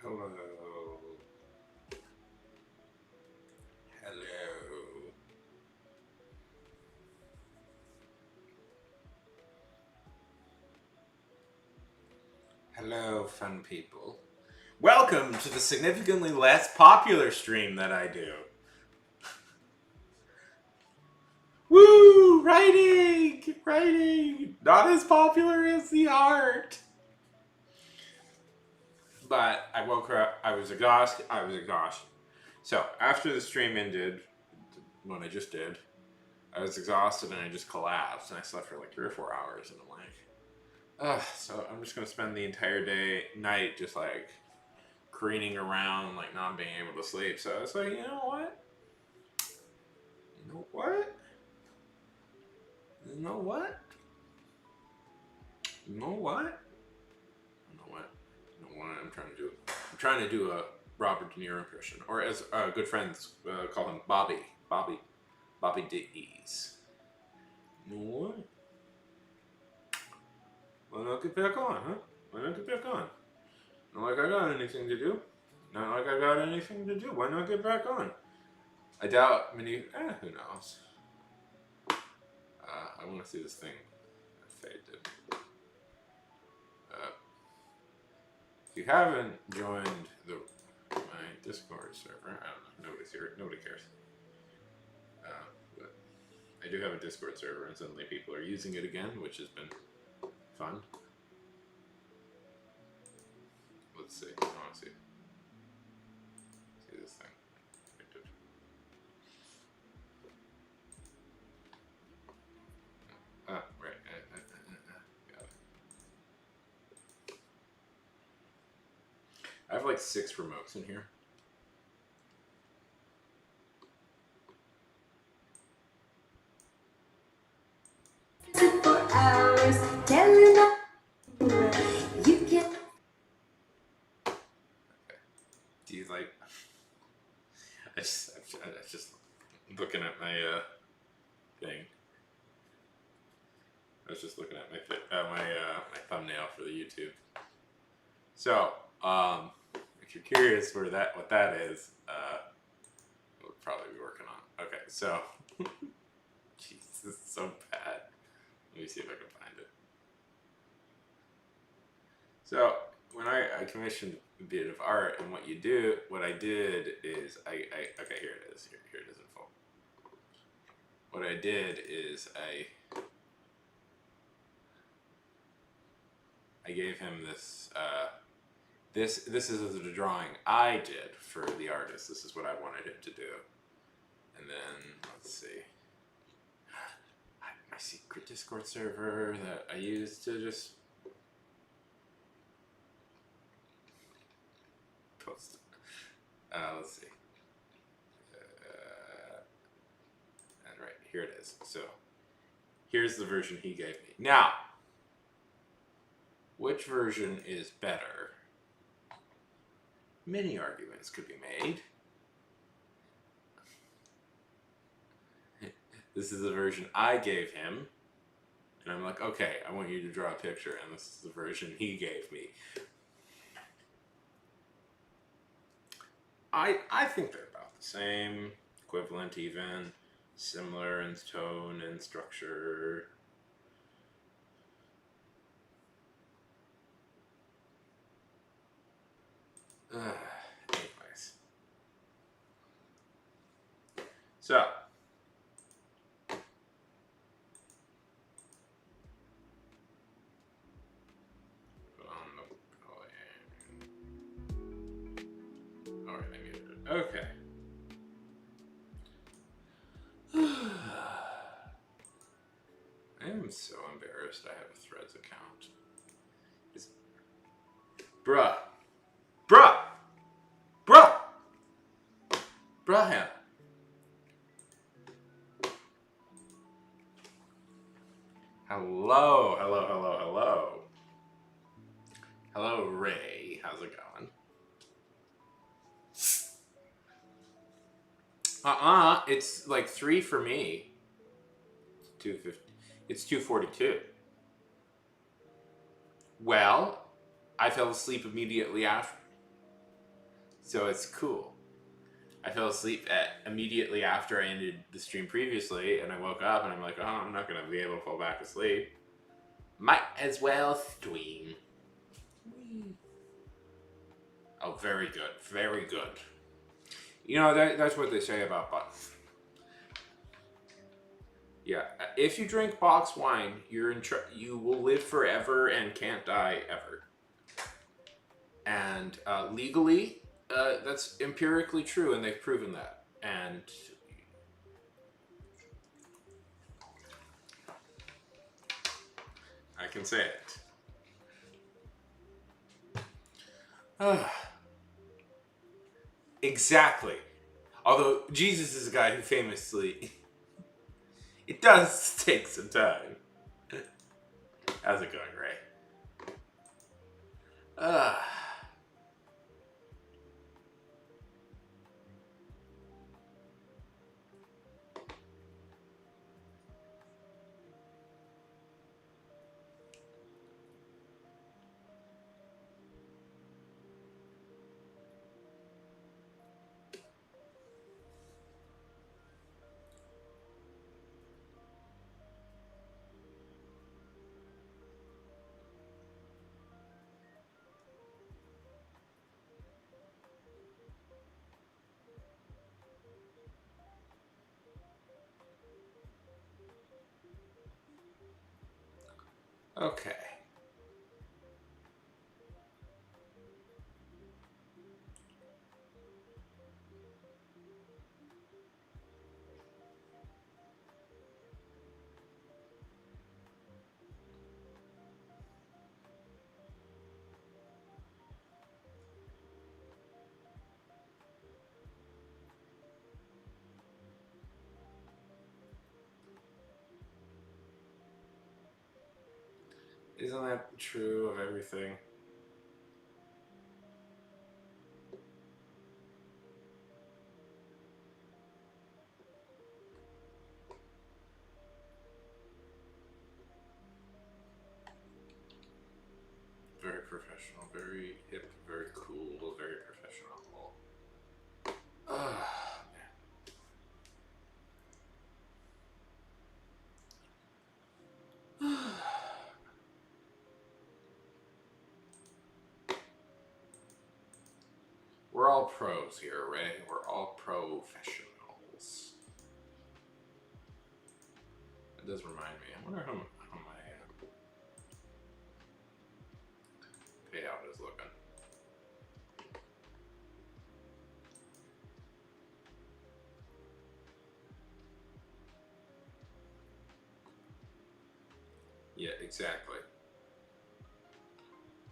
Hello. Hello. Hello, fun people. Welcome to the significantly less popular stream that I do. Woo! Writing! Writing! Not as popular as the art! But I woke up, I was exhausted. So, after the stream ended, when I just did, I was exhausted and I just collapsed and I slept for like 3 or 4 hours and I'm like, ugh, so I'm just gonna spend the entire night just like careening around, like not being able to sleep. So I was like, you know what? You know what? You know what? You know what? You know what? You know what I'm trying to do? I'm trying to do a Robert De Niro impression, or as good friends call him, Bobby Dees. You know what? Why not get back on, huh? Why not get back on? Not like I got anything to do. Not like I got anything to do. Why not get back on? I doubt many. Who knows? I want to see this thing faded. If you haven't joined my Discord server, I don't know. Nobody's here. Nobody cares. But I do have a Discord server, and suddenly people are using it again, which has been fun. Let's see. I want to see this thing. Ah, right. Got it. I have like 6 remotes in here. For hours, telling you can. Do you like? I just looking at my thing. I was just looking at my thumbnail for the YouTube. So, if you're curious what that is, we'll probably be working on. Okay, so, jeez, this is so bad. Let me see if I can find it. So, when I commissioned a bit of art, and what I did is okay, here it is. Here it is in full. What I did is I gave him this. This is the drawing I did for the artist. This is what I wanted him to do. And then let's see, my secret Discord server that I use to just post. Let's see, and right here it is. So here's the version he gave me. Now, which version is better? Many arguments could be made. This is the version I gave him. And I'm like, okay, I want you to draw a picture. And this is the version he gave me. I think they're about the same. Equivalent even. Similar in tone and structure. Anyways. So. Alright, I muted it. Okay. I am so embarrassed I have a Threads account. Bruh. Braham. Hello. Hello, Ray. How's it going? It's like 3 for me. 250. It's 2:42. Well, I fell asleep immediately after. So it's cool. I fell asleep immediately after I ended the stream previously, and I woke up and I'm like, oh, I'm not gonna be able to fall back asleep. Might as well stream. Oh, very good, very good. You know, that's what they say about box. Yeah, if you drink box wine, you will live forever and can't die ever. And legally, that's empirically true, and they've proven that. And I can say it. Exactly. Although Jesus is a guy who famously, it does take some time. How's it going, Ray? Okay. Isn't that true of everything? Very professional, very hip, very cool, very professional. Man. We're all pros here, Ray. We're all professionals. It does remind me. I wonder how my payout is looking. Yeah, exactly.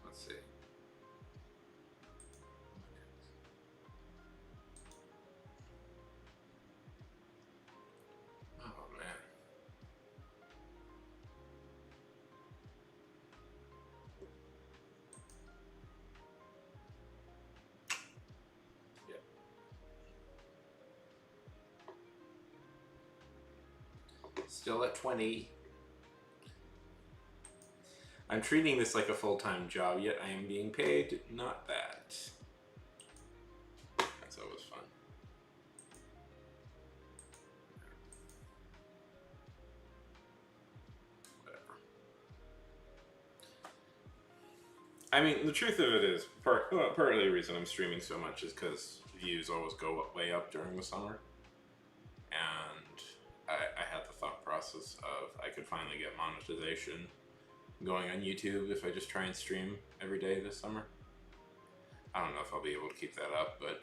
Let's see. Oh, man. Yeah. Still at 20. I'm treating this like a full-time job, yet I am being paid not that. That's always fun. Whatever. I mean, the truth of it is, partly the reason I'm streaming so much is because views always go way up during the summer. And I had the thought process of I could finally get monetization going on YouTube if I just try and stream every day this summer. I don't know if I'll be able to keep that up, but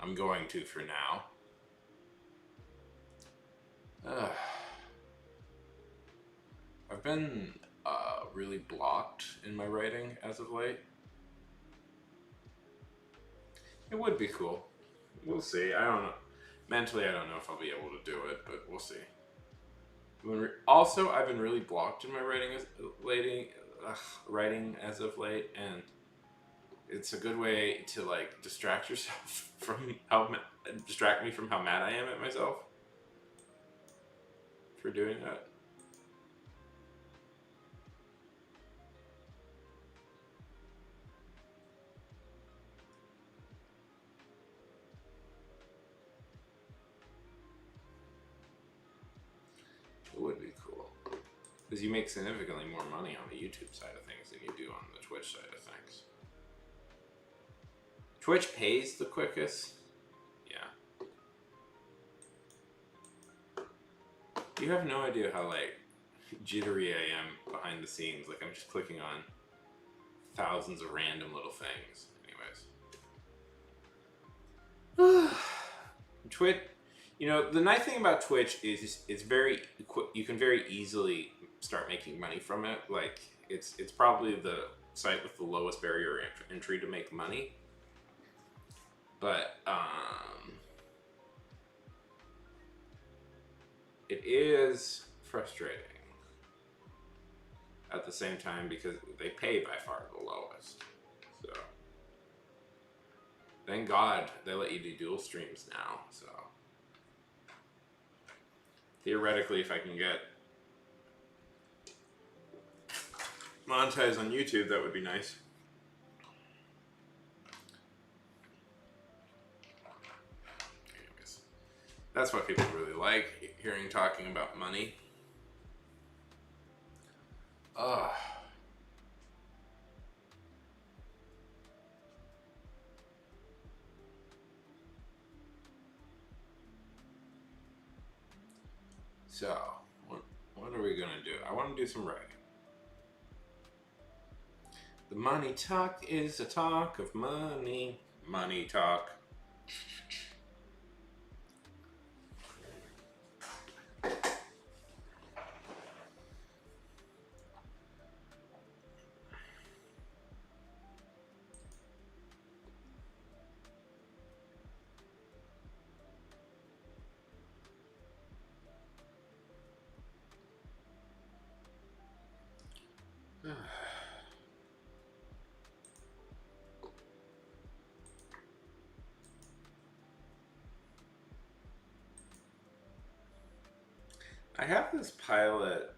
I'm going to for now. I've been really blocked in my writing as of late. It would be cool. We'll see. I don't know. Mentally, I don't know if I'll be able to do it, but we'll see. Also, I've been really blocked in my writing as of late, and it's a good way to like distract yourself from distract me from how mad I am at myself for doing that. Because you make significantly more money on the YouTube side of things than you do on the Twitch side of things. Twitch pays the quickest. Yeah. You have no idea how, like, jittery I am behind the scenes. Like, I'm just clicking on thousands of random little things. Anyways. Twitch, you know, the nice thing about Twitch is it's very, you can very easily start making money from it. Like, it's probably the site with the lowest barrier entry to make money. But, it is frustrating at the same time because they pay by far the lowest. So, thank God they let you do dual streams now. So, theoretically, if I can get monetized on YouTube, that would be nice. Anyways, that's what people really like, hearing talking about money. So, what are we gonna do? I want to do some writing. The money talk is a talk of money. Money talk. I have this pilot.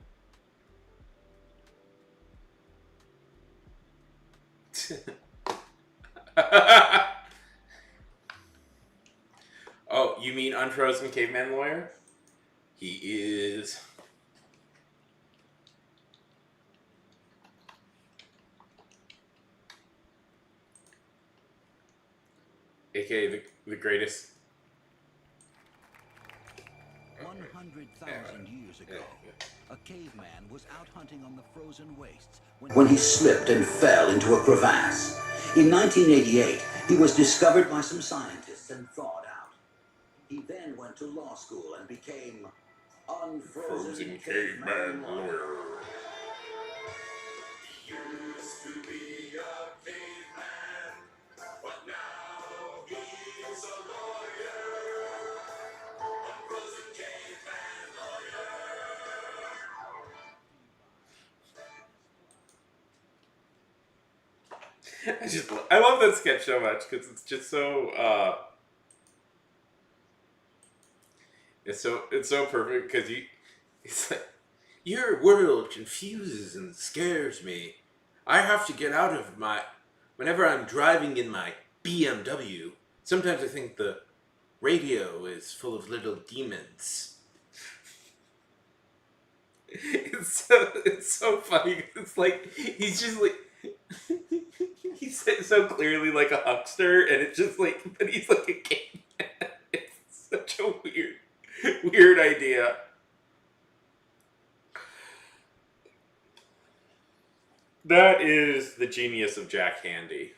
Oh, you mean Unfrozen Caveman Lawyer? He is. AKA the greatest. 100,000 years ago, a caveman was out hunting on the frozen wastes when he slipped and fell into a crevasse. In 1988, he was discovered by some scientists and thawed out. He then went to law school and became Unfrozen Caveman Lawyer. He used to be a caveman, but now he's a lawyer. Unfrozen Caveman Lawyer. I love that sketch so much because it's just so it's so perfect because it's like, your world confuses and scares me. I have to get out of whenever I'm driving in my BMW, sometimes I think the radio is full of little demons. It's so funny. It's like he's just like he's so clearly like a huckster, and it's just like, but he's like a caveman. It's such a weird idea. That is the genius of Jack Handey.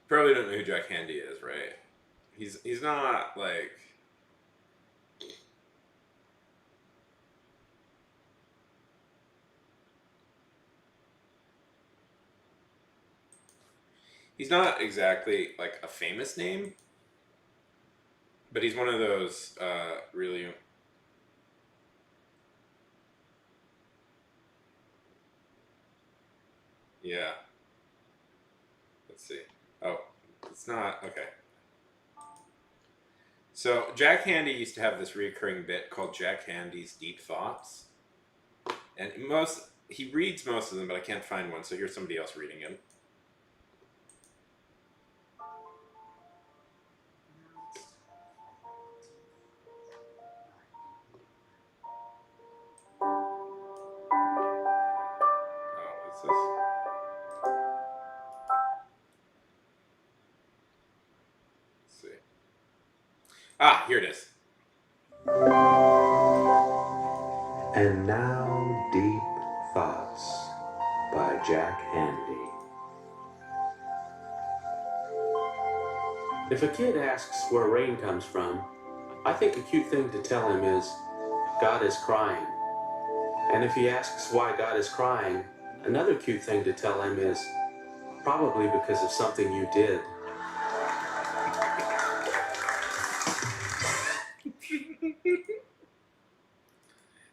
Probably don't know who Jack Handey is, right? He's not like. He's not exactly like a famous name, but he's one of those really. Yeah. Let's see. Oh, it's not okay. So Jack Handey used to have this recurring bit called Jack Handey's Deep Thoughts, and he reads most of them, but I can't find one. So here's somebody else reading him. Oh, what's this? Let's see. Ah, here it is. And now, Deep Thoughts by Jack Handy. If a kid asks where rain comes from, I think a cute thing to tell him is, God is crying. And if he asks why God is crying, another cute thing to tell him is, probably because of something you did.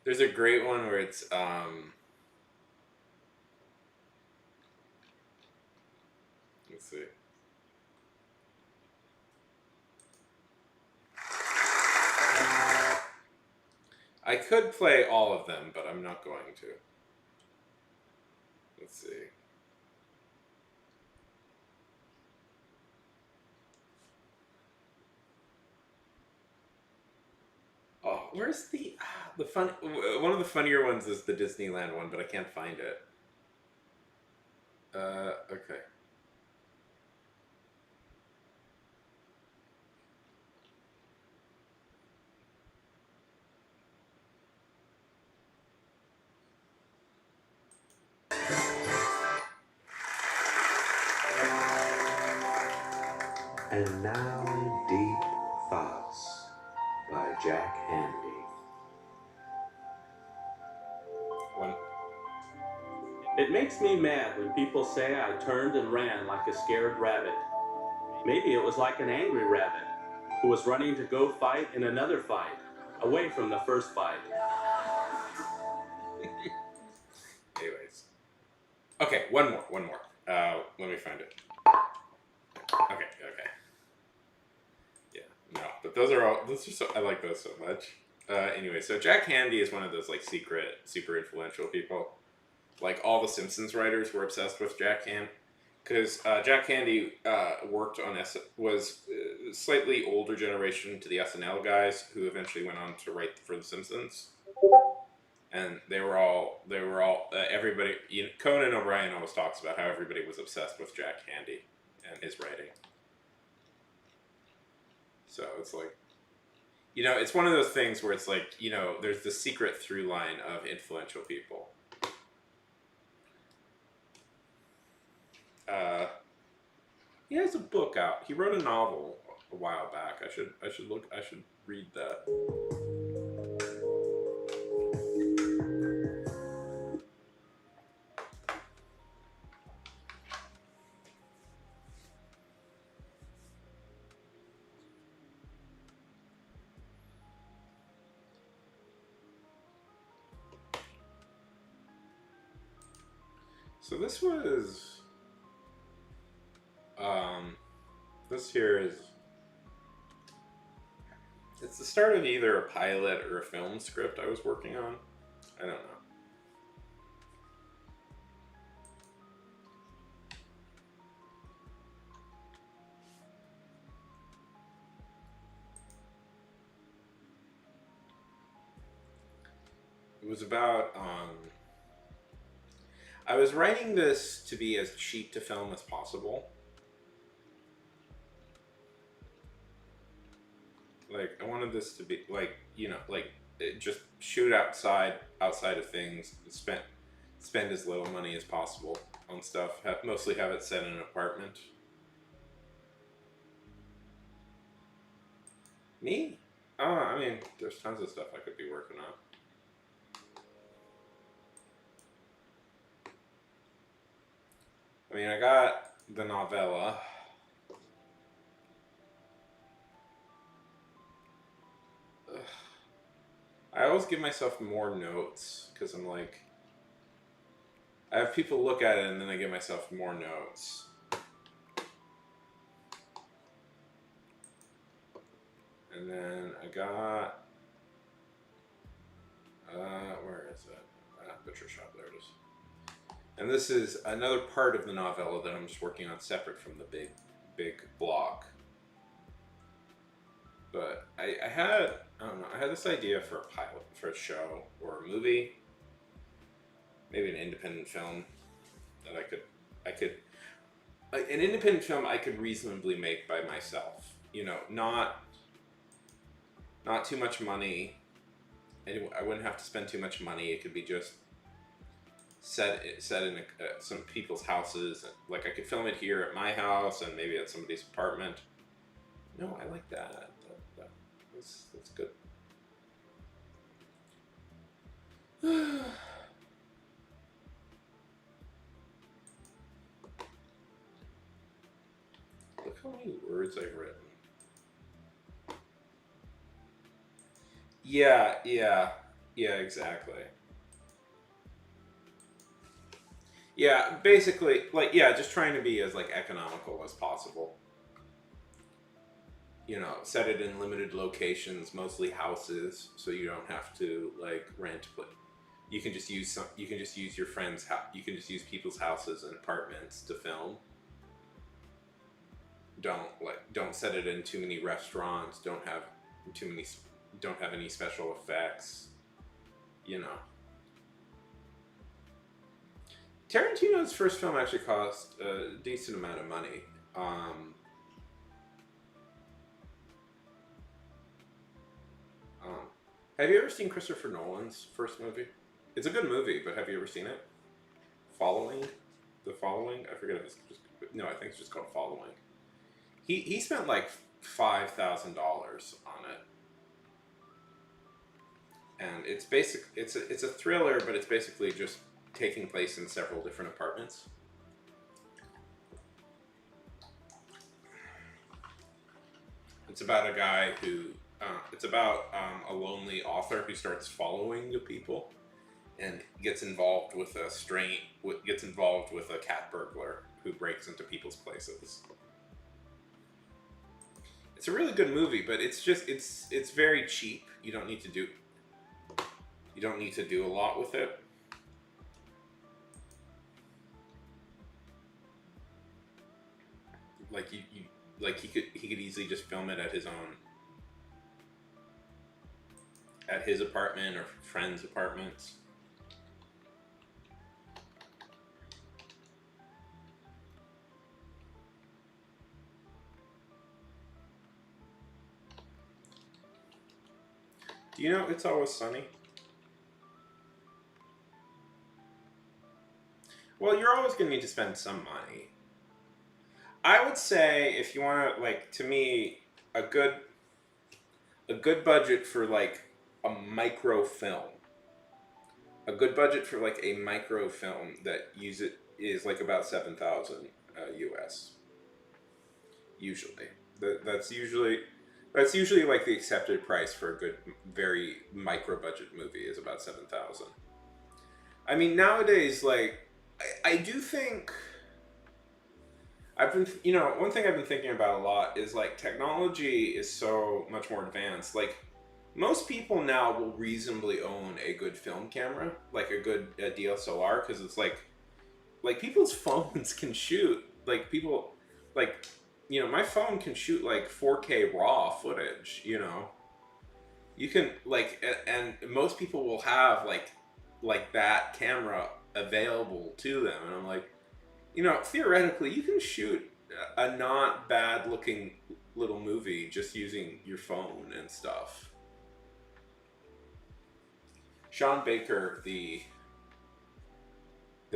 There's a great one where it's let's see. I could play all of them, but I'm not going to. Let's see. Oh, where's the fun? One of the funnier ones is the Disneyland one, but I can't find it. Okay. And now, Deep Thoughts by Jack Handy. One. It makes me mad when people say I turned and ran like a scared rabbit. Maybe it was like an angry rabbit who was running to go fight in another fight, away from the first fight. Anyways. Okay, one more. Let me find it. Okay. Yeah, no, but those are so, I like those so much. Anyway, so Jack Handy is one of those like secret, super influential people. Like all the Simpsons writers were obsessed with Jack Handy, because Jack Handy worked on was slightly older generation to the SNL guys who eventually went on to write for the Simpsons. And they were all everybody. Conan O'Brien always talks about how everybody was obsessed with Jack Handy and his writing. So it's like, it's one of those things where it's like, there's the secret through line of influential people. He has a book out. He wrote a novel a while back. I should read that. So this was, this here is, it's the start of either a pilot or a film script I was working on. I don't know. It was about, I was writing this to be as cheap to film as possible. Like, I wanted this to be, like, just shoot outside of things, spend as little money as possible on stuff, mostly have it set in an apartment. Me? Oh, I mean, there's tons of stuff I could be working on. I mean, I got the novella. Ugh. I always give myself more notes because I'm like, I have people look at it and then I give myself more notes. And then I got, where is it? Butcher Shop, there it is. And this is another part of the novella that I'm just working on separate from the big block. But I had, I don't know, I had this idea for a pilot, for a show or a movie, maybe an independent film that an independent film I could reasonably make by myself. You know, not too much money. I wouldn't have to spend too much money. It could be just set in some people's houses. Like I could film it here at my house and maybe at somebody's apartment. No, I like that. That's good. Look how many words I've written. Yeah, exactly. Yeah, basically, like, yeah, just trying to be as, like, economical as possible. You know, set it in limited locations, mostly houses, so you don't have to, like, rent. But you can just use your friends' you can just use people's houses and apartments to film. Don't set it in too many restaurants. Don't have any special effects. You know. Tarantino's first film actually cost a decent amount of money. Have you ever seen Christopher Nolan's first movie? It's a good movie, but have you ever seen it? The Following? I forget if it's just... No, I think it's just called Following. He spent like $5,000 on it. And it's a thriller, but it's basically just taking place in several different apartments. It's about a guy who... it's about a lonely author who starts following the people and gets involved with a cat burglar who breaks into people's places. It's a really good movie, but it's very cheap. You don't need to do a lot with it. Like he could easily just film it at his apartment or friends' apartments. Do you know It's Always Sunny? Well, you're always going to need to spend some money. I would say if you want to, like, to me, a good budget for, like, a microfilm. A good budget for, like, a microfilm that is like about $7,000 US. Usually. That's usually like the accepted price for a good, very micro budget movie is about $7,000. I mean, nowadays, like, I do think one thing I've been thinking about a lot is, like, technology is so much more advanced. Like, most people now will reasonably own a good film camera, like a good DSLR, because it's like people's phones can shoot, like, people, like, you know, my phone can shoot like 4K raw footage, you know. You can, like, and most people will have like that camera available to them, and I'm like, you know, theoretically you can shoot a not bad looking little movie just using your phone and stuff. Sean Baker, the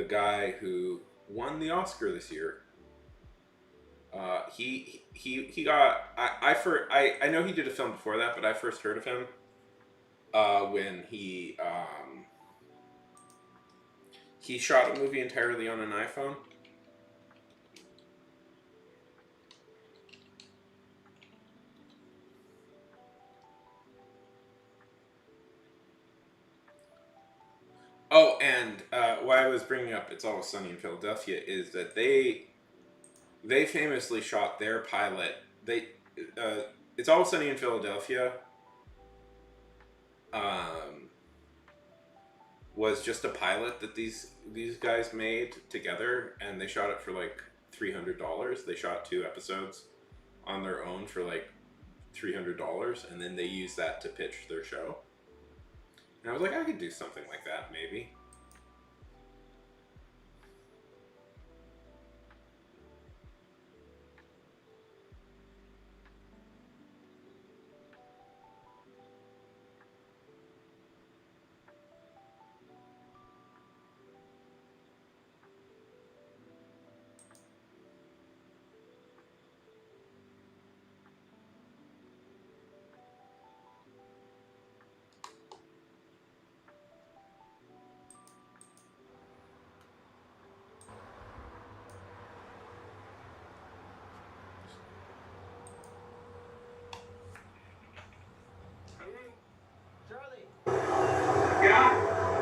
guy who won the Oscar this year, he got, I know he did a film before that, but I first heard of him when he shot a movie entirely on an iPhone. Oh, and why I was bringing up It's Always Sunny in Philadelphia is that they famously shot their pilot. It's Always Sunny in Philadelphia was just a pilot that these guys made together, and they shot it for like $300. They shot 2 episodes on their own for like $300, and then they used that to pitch their show. And I was like, I could do something like that, maybe.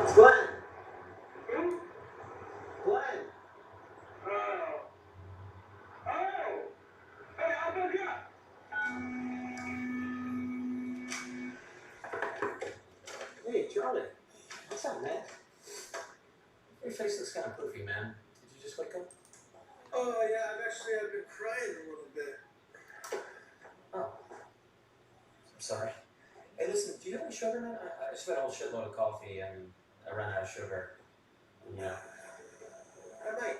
It's Glenn. Glenn. Hey, Charlie. What's up, man? Your face looks kind of poofy, man. Did you just wake up? Oh, yeah, I've been crying a little bit. Oh. I'm sorry. Hey, listen, do you have any sugar, man? I spent a whole shitload of coffee and I ran out of sugar. You know. I might.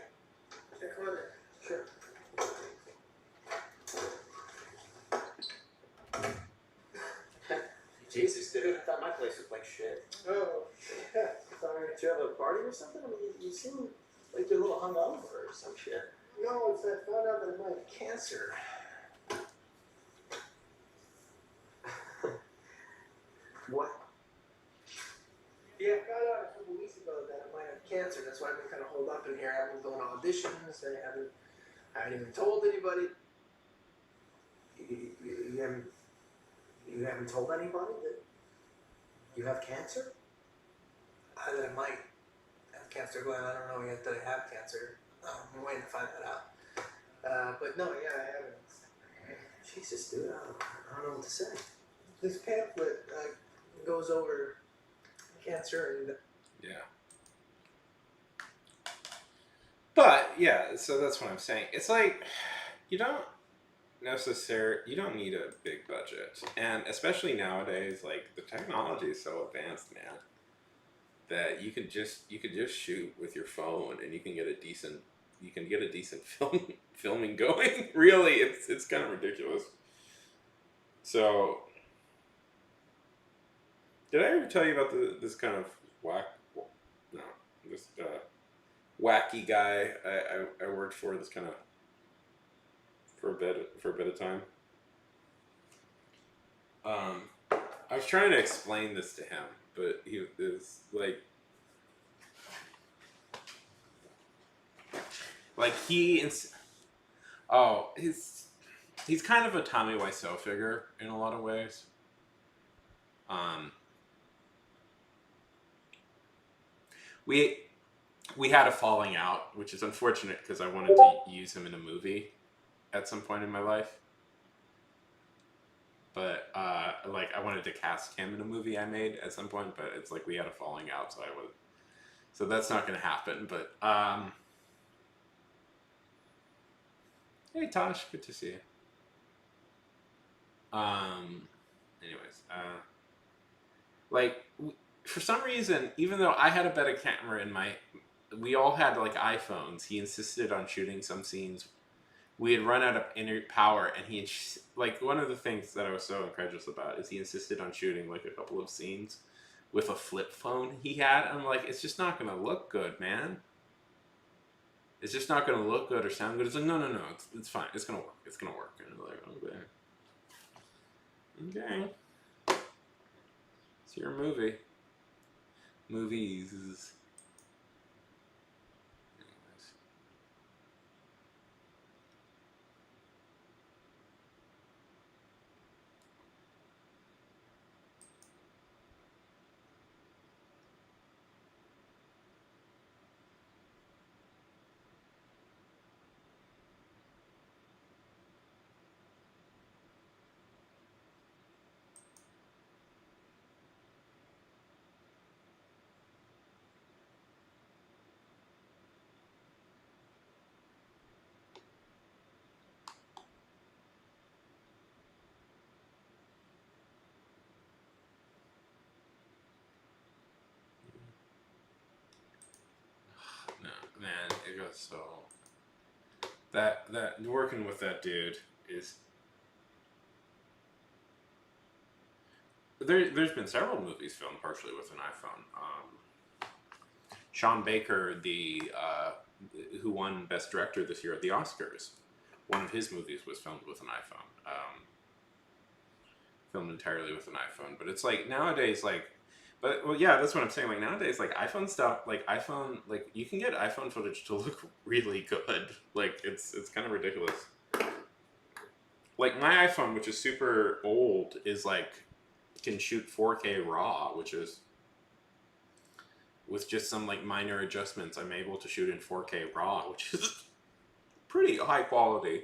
Yeah, come on in. Sure. Jesus, dude, I thought my place looked like shit. Oh, yeah. Sorry, did you have a party or something? I mean, you seem like you're a little hungover or some shit. No, it's I found out that I might have cancer. What? Yeah, I found out a couple weeks ago that I might have cancer. That's why I've been kind of holed up in here. I haven't been going to auditions. I haven't even told anybody. You haven't told anybody that you have cancer? That I might have cancer going. I don't know yet that I have cancer. I'm waiting to find that out. But no, yeah, I haven't. Jesus, dude, I don't know what to say. This pamphlet goes over cancer and Yeah. But yeah, so that's what I'm saying. It's like you don't need a big budget, and especially nowadays, like the technology is so advanced, man, that you could just shoot with your phone and you can get a decent filming going. Really, it's kind of ridiculous. So, did I ever tell you about this kind of wacky guy I worked for? This kind of for a bit of time. I was trying to explain this to him, but he was he's kind of a Tommy Wiseau figure in a lot of ways. We had a falling out, which is unfortunate because I wanted to use him in a movie at some point in my life. But I wanted to cast him in a movie I made at some point, but it's like we had a falling out, so that's not going to happen. But hey Tosh, good to see you. Anyways, for some reason, even though I had a better camera we all had like iPhones. He insisted on shooting some scenes. We had run out of power, and one of the things that I was so incredulous about is he insisted on shooting like a couple of scenes with a flip phone he had. And I'm like, it's just not going to look good, man. It's just not going to look good or sound good. It's like, no, it's fine. It's going to work. It's going to work. And I'm like, okay. It's your movie. Movies. Anyways. So that working with that dude is. There's been several movies filmed partially with an iPhone. Sean Baker, who won Best Director this year at the Oscars, one of his movies was filmed with an iPhone. Filmed entirely with an iPhone. But it's like nowadays, like, well, yeah, that's what I'm saying. Like nowadays, like iPhone stuff, like you can get iPhone footage to look really good. Like it's kind of ridiculous. Like my iPhone, which is super old, is like can shoot 4K RAW, which is with just some like minor adjustments, I'm able to shoot in 4K RAW, which is pretty high quality.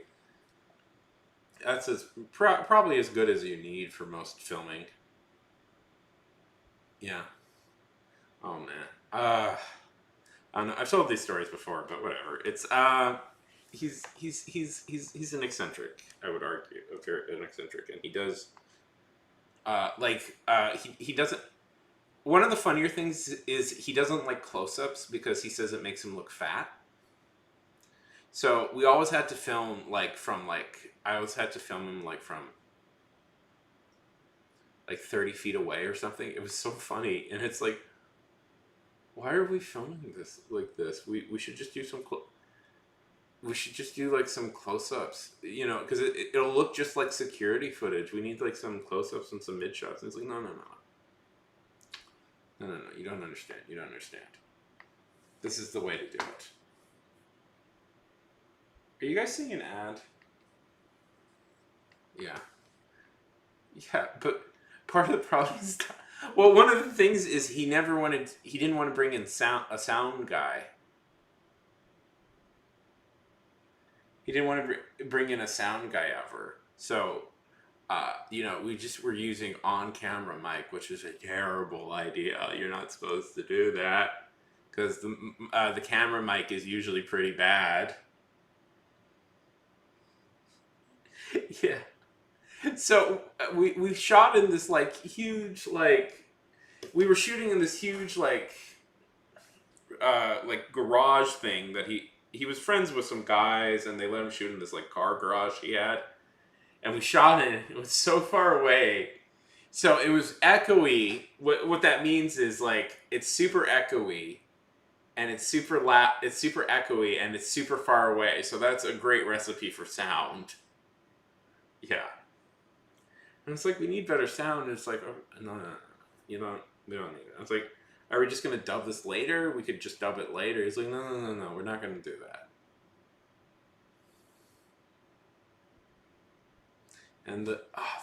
That's probably as good as you need for most filming. Yeah. Oh man. I don't know. I've told these stories before, but whatever. It's he's an eccentric. I would argue, an eccentric, and he does. He doesn't. One of the funnier things is he doesn't like close-ups because he says it makes him look fat. So we always had to film I always had to film him from 30 feet away or something. It was so funny, and it's like, why are we filming this like this? We should just do we should just do some close-ups, because it'll look just like security footage. We need some close-ups and some mid-shots. And it's like, no, you don't understand. You don't understand. This is the way to do it. Are you guys seeing an ad? Yeah. Yeah, but part of the problem is well, one of the things is he didn't want to bring in a sound guy. He didn't want to bring in a sound guy ever. So, we just were using on-camera mic, which is a terrible idea. You're not supposed to do that because the camera mic is usually pretty bad. Yeah. So we shot in this huge we were shooting in this huge garage thing that he was friends with some guys, and they let him shoot in this car garage he had, and we shot in it. It was so far away, so it was echoey. What that means is it's super echoey, and it's super loud. It's super echoey, and it's super far away. So that's a great recipe for sound. Yeah. And it's we need better sound. And it's no, we don't need it. I was like, are we just going to dub this later? We could just dub it later. He's like, no, we're not going to do that. And the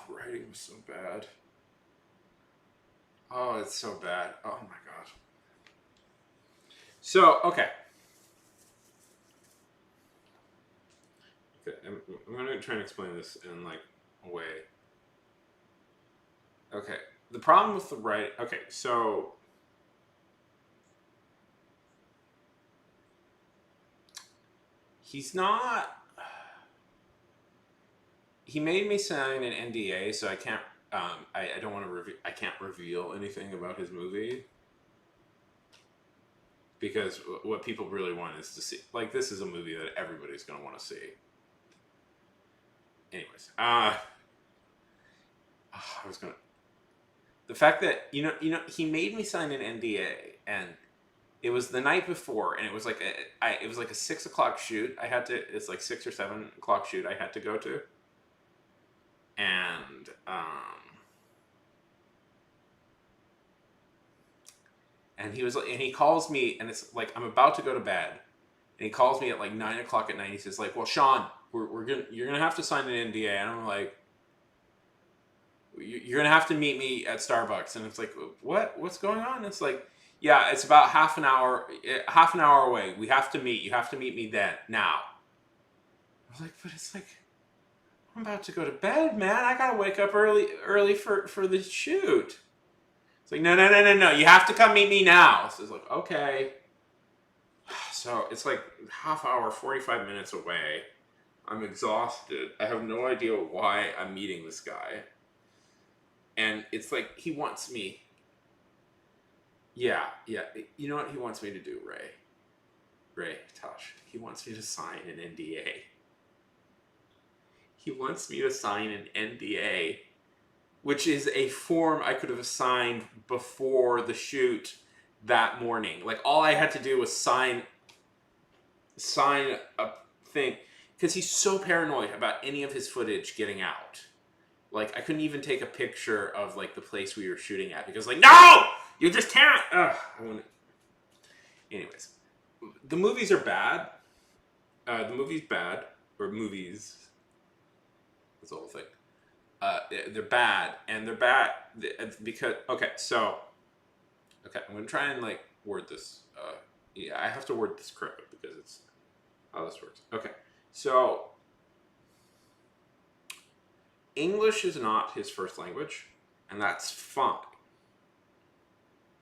writing was so bad. Oh, it's so bad. Oh my god. So, okay. I'm going to try and explain this in a way. Okay. The problem with the writing. Okay, so he's not. He made me sign an NDA, so I can't. I don't want to I can't reveal anything about his movie because what people really want is to see. This is a movie that everybody's going to want to see. Anyways, I was gonna. The fact that he made me sign an NDA, and it was the night before, and it was it was a 6 o'clock shoot. It's 6 or 7 o'clock shoot I had to go to, and he calls me, and it's I'm about to go to bed, and he calls me at 9 o'clock at night. He says well, Sean, you're gonna have to sign an NDA, and I'm like, you're gonna have to meet me at Starbucks, and it's what's going on? It's yeah, it's about half an hour away. We have to meet. You have to meet me then now. I was but it's I'm about to go to bed, man. I gotta wake up early for the shoot. It's no. You have to come meet me now. So it's okay. So it's half hour, 45 minutes away. I'm exhausted. I have no idea why I'm meeting this guy. And it's he wants me. Yeah. You know what he wants me to do, Ray? Ray, Tosh, he wants me to sign an NDA. He wants me to sign an NDA, which is a form I could have signed before the shoot that morning. Like, all I had to do was sign a thing, because he's so paranoid about any of his footage getting out. Like, I couldn't even take a picture of, like, the place we were shooting at, because, like, no! You just can't! Ugh, Anyways. The movies are bad. The movie's bad. Or movies. That's the whole thing. They're bad. And they're bad because... Okay, so... Okay, I'm going to try and, like, word this. Yeah, I have to word this correctly because it's how this works. Okay, so... English is not his first language, and that's fine.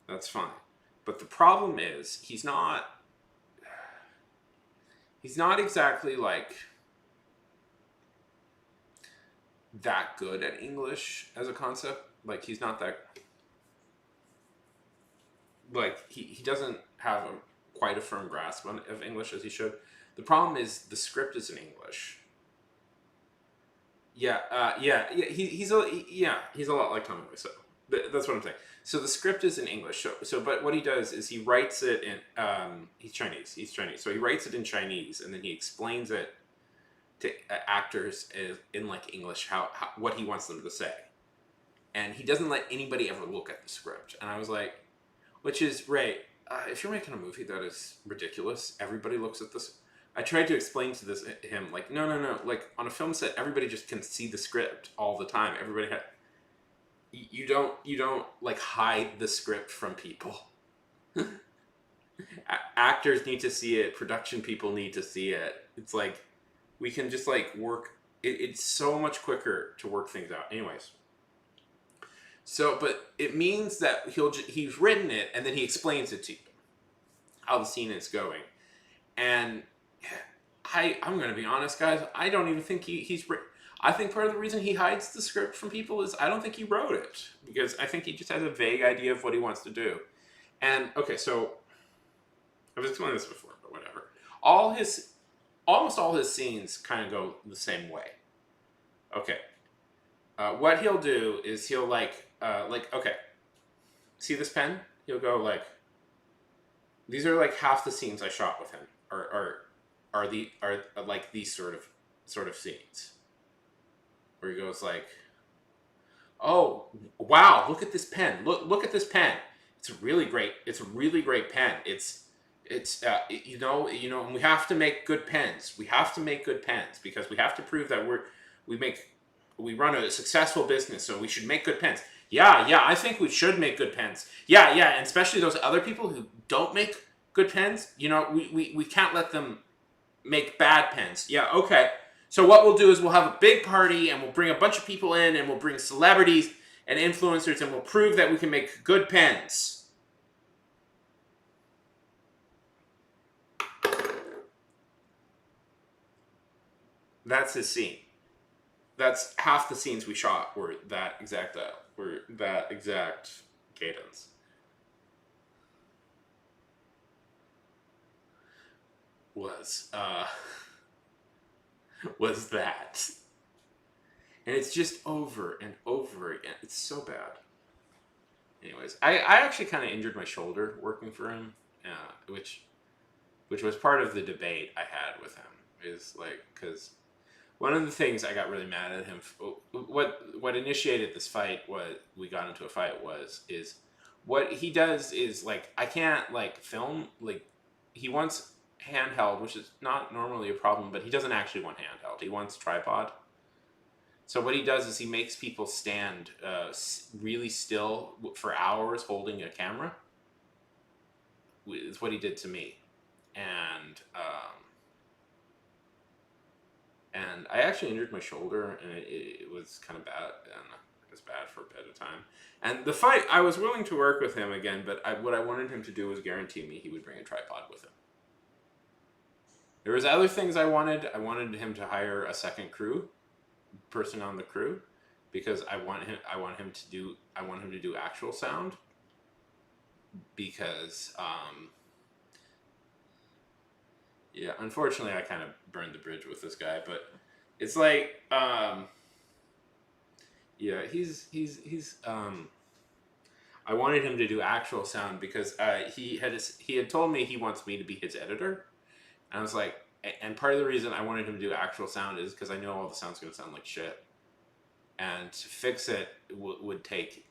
That's fine. But the problem is, he's not exactly, like, that good at English as a concept. Like, he's not that... Like, he doesn't have quite a firm grasp of English as he should. The problem is, the script is in English. He's a lot like Tommy Boy, so that's what I'm saying. So the script is in English, but what he does is he writes it in, he's Chinese, so he writes it in Chinese, and then he explains it to actors in, like, English, how what he wants them to say. And he doesn't let anybody ever look at the script. And I was like, which is, Ray, if you're making a movie that is ridiculous, everybody looks at this. I tried to explain to him, like, no. Like, on a film set, everybody just can see the script all the time. Everybody you don't like, hide the script from people. Actors need to see it. Production people need to see it. It's like, we can just, like, work. It's so much quicker to work things out. Anyways. So, but it means that he's written it, and then he explains it to you. How the scene is going. And... I'm going to be honest, guys. I don't even think he's written... I think part of the reason he hides the script from people is I don't think he wrote it. Because I think he just has a vague idea of what he wants to do. And, okay, so... I've explained this before, but whatever. Almost all his scenes kind of go the same way. Okay. What he'll do is he'll, like, okay. See this pen? He'll go, like... These are, like, half the scenes I shot with him. Are like these sort of scenes where he goes, like, oh wow, look at this pen, look at this pen, it's a really great pen, it's you know and we have to make good pens, because we have to prove that we run a successful business, so we should make good pens. Yeah, I think we should make good pens. Yeah, and especially those other people who don't make good pens, we can't let them make bad pens. Yeah, okay. So what we'll do is we'll have a big party, and we'll bring a bunch of people in, and we'll bring celebrities and influencers, and we'll prove that we can make good pens. That's his scene. That's half the scenes we shot were that exact cadence. Was that. And it's just over and over again. It's so bad. Anyways, I actually kind of injured my shoulder working for him, which was part of the debate I had with him. Is like, because one of the things I got really mad at him, what initiated this fight, we got into a fight is what he does is, like, I can't, like, film, like, he wants handheld, which is not normally a problem, but he doesn't actually want handheld. He wants tripod. So what he does is he makes people stand really still for hours holding a camera. Is what he did to me. And I actually injured my shoulder, and it was kind of bad, and it was bad for a bit of time. And the fight, I was willing to work with him again, but what I wanted him to do was guarantee me he would bring a tripod with him. There was other things I wanted. I wanted him to hire a second person on the crew, because I want him to do actual sound, because Yeah, unfortunately, I kind of burned the bridge with this guy, but it's like, yeah, he's. I wanted him to do actual sound because he had told me he wants me to be his editor, and I was like, and part of the reason I wanted him to do actual sound is because I know all the sound's going to sound like shit, and to fix it would take,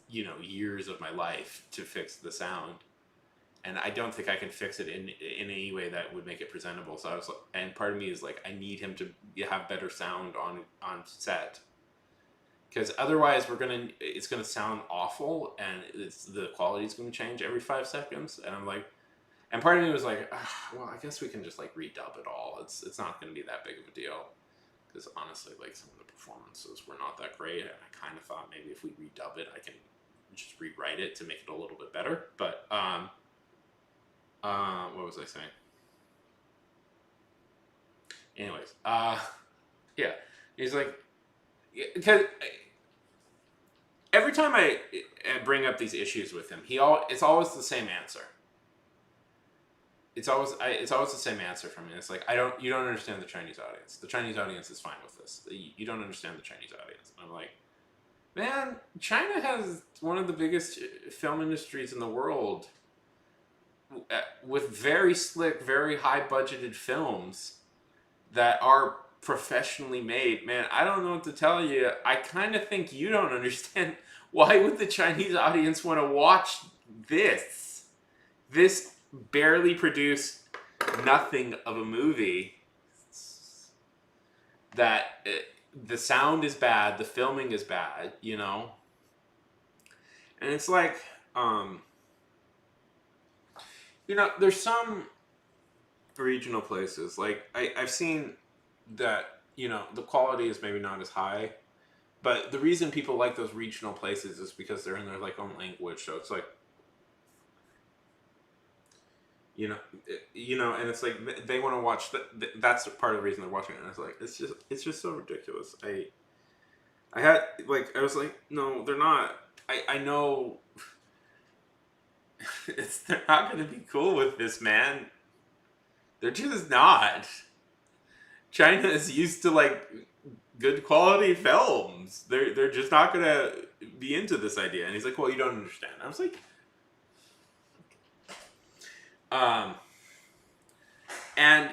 years of my life to fix the sound. And I don't think I can fix it in any way that would make it presentable. So I was, and part of me is like, I need him to have better sound on set, because otherwise it's gonna sound awful, and the quality's gonna change every 5 seconds. And I'm like, and part of me was like, well, I guess we can just like redub it all. It's not gonna be that big of a deal, because honestly, like some of the performances were not that great, and I kind of thought maybe if we redub it, I can just rewrite it to make it a little bit better. But what was I saying? Anyways, yeah, he's like, because every time I bring up these issues with him, it's always the same answer. It's always the same answer from me. It's like, you don't understand the Chinese audience. The Chinese audience is fine with this. You don't understand the Chinese audience. And I'm like, man, China has one of the biggest film industries in the world, with very slick, very high budgeted films that are professionally made. Man, I don't know what to tell you. I kind of think you don't understand. Why would the Chinese audience want to watch this barely produced nothing of a movie that the sound is bad, the filming is bad, and it's like, there's some regional places, like I've seen that, the quality is maybe not as high, but the reason people like those regional places is because they're in their like own language. So it's like, and it's like they want to watch that's part of the reason they're watching it. And it's like, it's just so ridiculous. I was like, no, they're not. I know. They're not going to be cool with this, man. They're just not. China is used to like good quality films. They're just not going to be into this idea. And he's like, well, you don't understand. I was like, and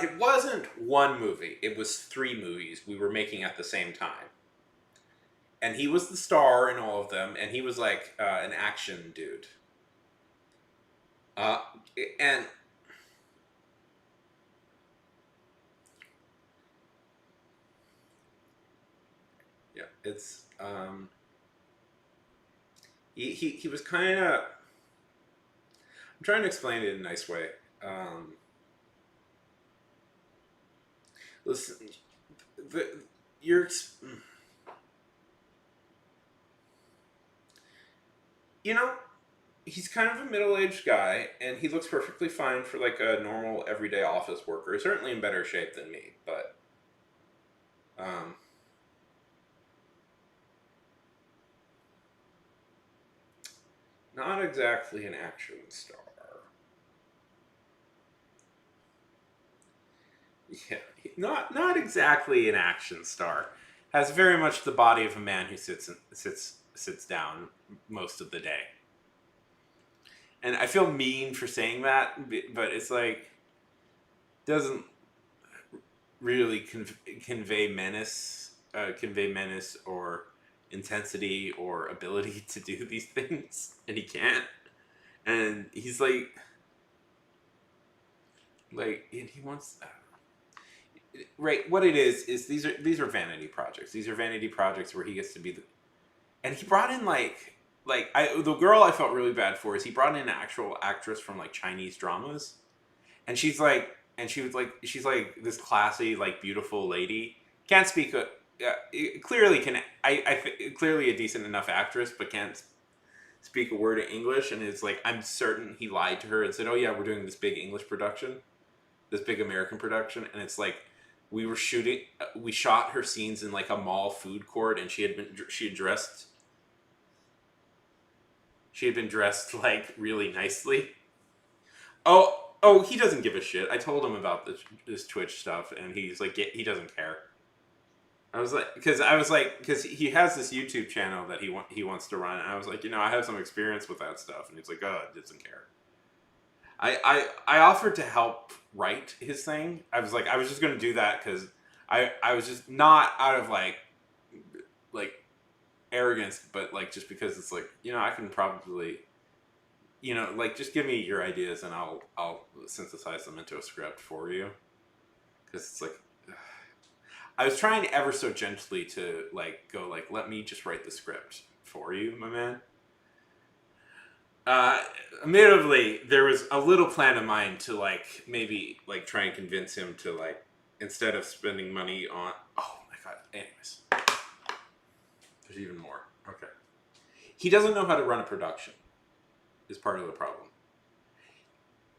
it wasn't one movie. It was 3 movies we were making at the same time. And he was the star in all of them, and he was like an action dude. And yeah, it's he was kind of. I'm trying to explain it in a nice way. Listen, he's kind of a middle-aged guy, and he looks perfectly fine for like a normal everyday office worker. Certainly in better shape than me, but not exactly an action star. Yeah, not exactly an action star. Has very much the body of a man who sits down most of the day. And I feel mean for saying that, but it's like, doesn't really convey menace or intensity or ability to do these things, and he can't. And he's like and he wants. Right, what it is these are vanity projects. These are vanity projects where he gets to be and he brought in the girl I felt really bad for is he brought in an actual actress from like Chinese dramas, and she's like she's like this classy, like, beautiful lady, can't speak clearly clearly a decent enough actress, but can't speak a word of English. And it's like, I'm certain he lied to her and said, oh yeah, we're doing this big English production, this big American production. And it's like, we shot her scenes in like a mall food court, and she had been dressed like really nicely. Oh, Oh, he doesn't give a shit. I told him about this Twitch stuff, and he's like, he doesn't care. I was like, because he has this YouTube channel that he wants to run, and I was like, I have some experience with that stuff, and he's like, oh, he doesn't care. I offered to help write his thing. I was like, I was just gonna do that because I was just not out of like arrogance, but like just because it's like, I can probably, like just give me your ideas and I'll synthesize them into a script for you. Because it's like, I was trying ever so gently to like go like, let me just write the script for you, my man. Admittedly, there was a little plan of mine to like maybe like try and convince him to like, instead of spending money on, oh my god, anyways, there's even more. Okay, he doesn't know how to run a production is part of the problem.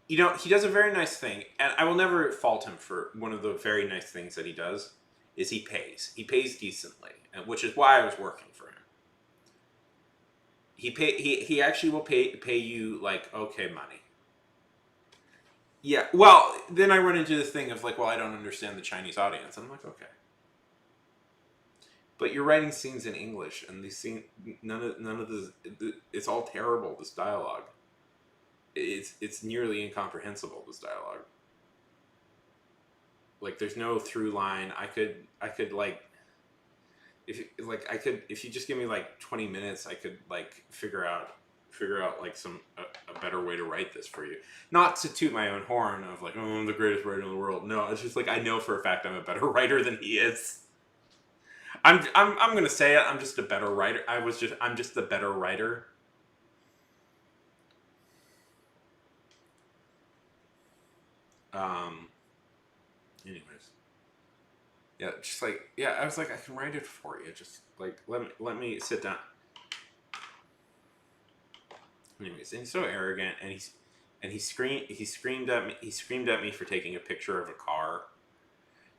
He does a very nice thing, and I will never fault him for one of the very nice things that he does is he pays decently, which is why I was working for him. He actually will pay you like okay money. Yeah, well, then I run into this thing of like, well, I don't understand the Chinese audience. I'm like, okay, but you're writing scenes in English, and these scenes, none of this, it's all terrible. This dialogue, it's nearly incomprehensible. This dialogue, like, there's no through line. I could like. If you just give me like 20 minutes, I could like figure out like a better way to write this for you. Not to toot my own horn of like, oh, I'm the greatest writer in the world. No, it's just like I know for a fact I'm a better writer than he is. I'm gonna say it. I'm just a better writer. I'm just the better writer. Anyways. Yeah, just like, yeah, I was like, I can write it for you. Just like, let me sit down. Anyways, and he's so arrogant, and he screamed at me for taking a picture of a car.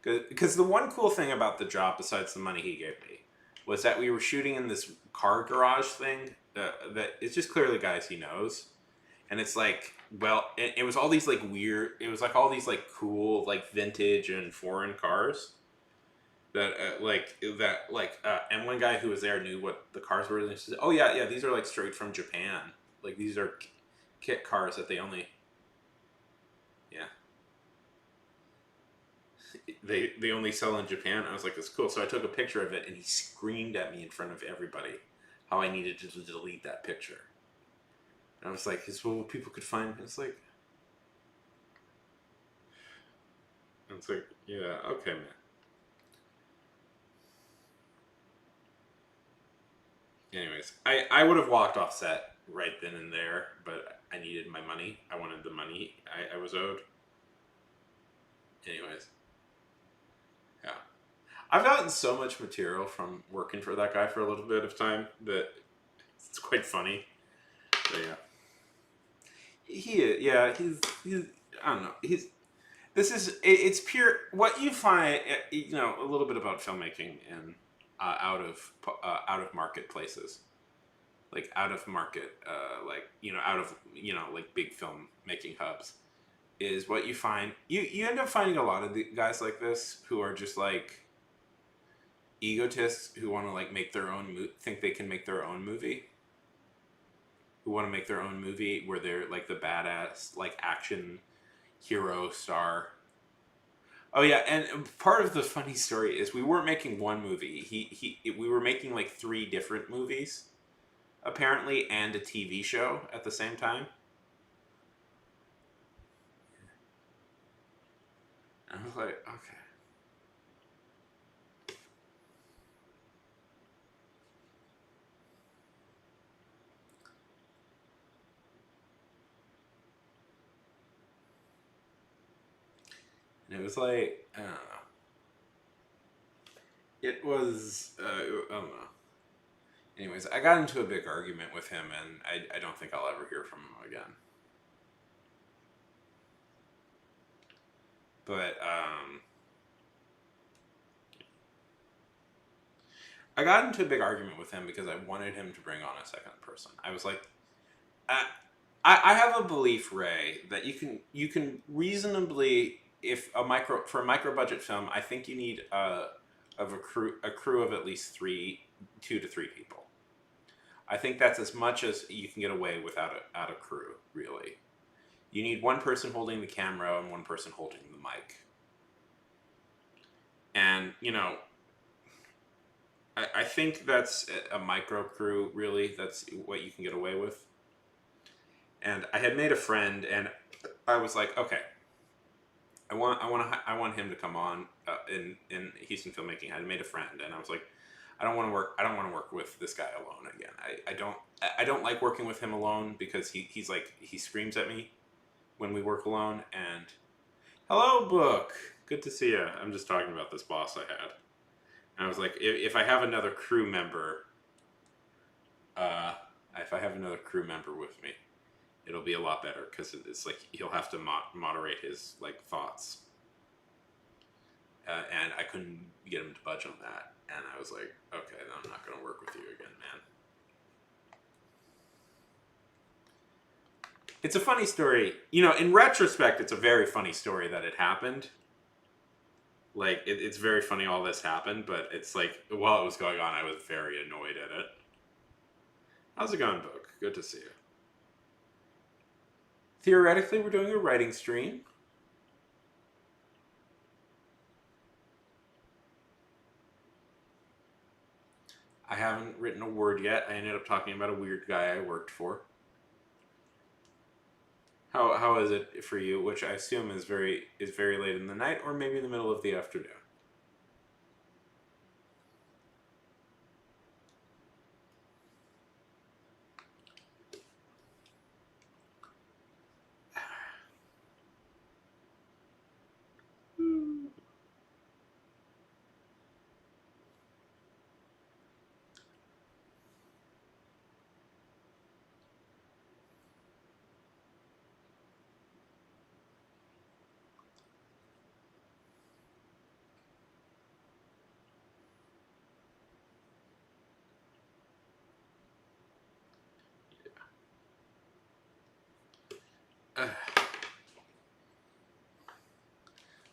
Because the one cool thing about the job, besides the money he gave me, was that we were shooting in this car garage thing that it's just clearly guys he knows. And it's like, well, it was all these like weird, it was like all these like cool, like vintage and foreign cars. And one guy who was there knew what the cars were. And he said, oh yeah, these are like straight from Japan. Like these are kit cars that they only, yeah. They only sell in Japan. I was like, that's cool. So I took a picture of it, and he screamed at me in front of everybody how I needed to delete that picture. And I was like, "Is what people could find?" It's like, yeah, okay, man. Anyways, I would have walked off set right then and there, but I needed my money. I wanted the money I was owed. Anyways. Yeah. I've gotten so much material from working for that guy for a little bit of time that it's quite funny. But yeah. He's I don't know. It's pure, what you find, a little bit about filmmaking in out of market places. Like out of market, out of, like big film making hubs, is what you find. You end up finding a lot of the guys like this who are just like egotists who want to like make their own, think they can make their own movie. Who want to make their own movie where they're like the badass, like action hero star. Oh yeah, and part of the funny story is we weren't making one movie. We were making like 3 different movies, apparently, and a TV show at the same time. And I was like, okay. And it was like, I don't know. It was, I don't know. Anyways, I got into a big argument with him, and I don't think I'll ever hear from him again. But, I got into a big argument with him because I wanted him to bring on a second person. I was like, I have a belief, Ray, that you can reasonably, if for a micro budget film, I think you need a crew of at least 2 to 3 people. I think that's as much as you can get away without a crew, really. You need one person holding the camera and one person holding the mic. And, I think that's a micro crew, really. That's what you can get away with. And I had made a friend, and I was like, okay, I want him to come on in Houston filmmaking. I had made a friend, and I was like, I don't want to work with this guy alone again. I don't like working with him alone because he screams at me when we work alone. And hello, Book, good to see you. I'm just talking about this boss I had. And I was like, if I have another crew member, with me, it'll be a lot better because it's like he'll have to moderate his thoughts. And I couldn't get him to budge on that. And I was like, okay, then I'm not going to work with you again, man. It's a funny story. In retrospect, it's a very funny story that it happened. It's very funny all this happened, but it's like, while it was going on, I was very annoyed at it. How's it going, Book? Good to see you. Theoretically, we're doing a writing stream. I haven't written a word yet. I ended up talking about a weird guy I worked for. How is it for you? Which I assume is very late in the night, or maybe in the middle of the afternoon.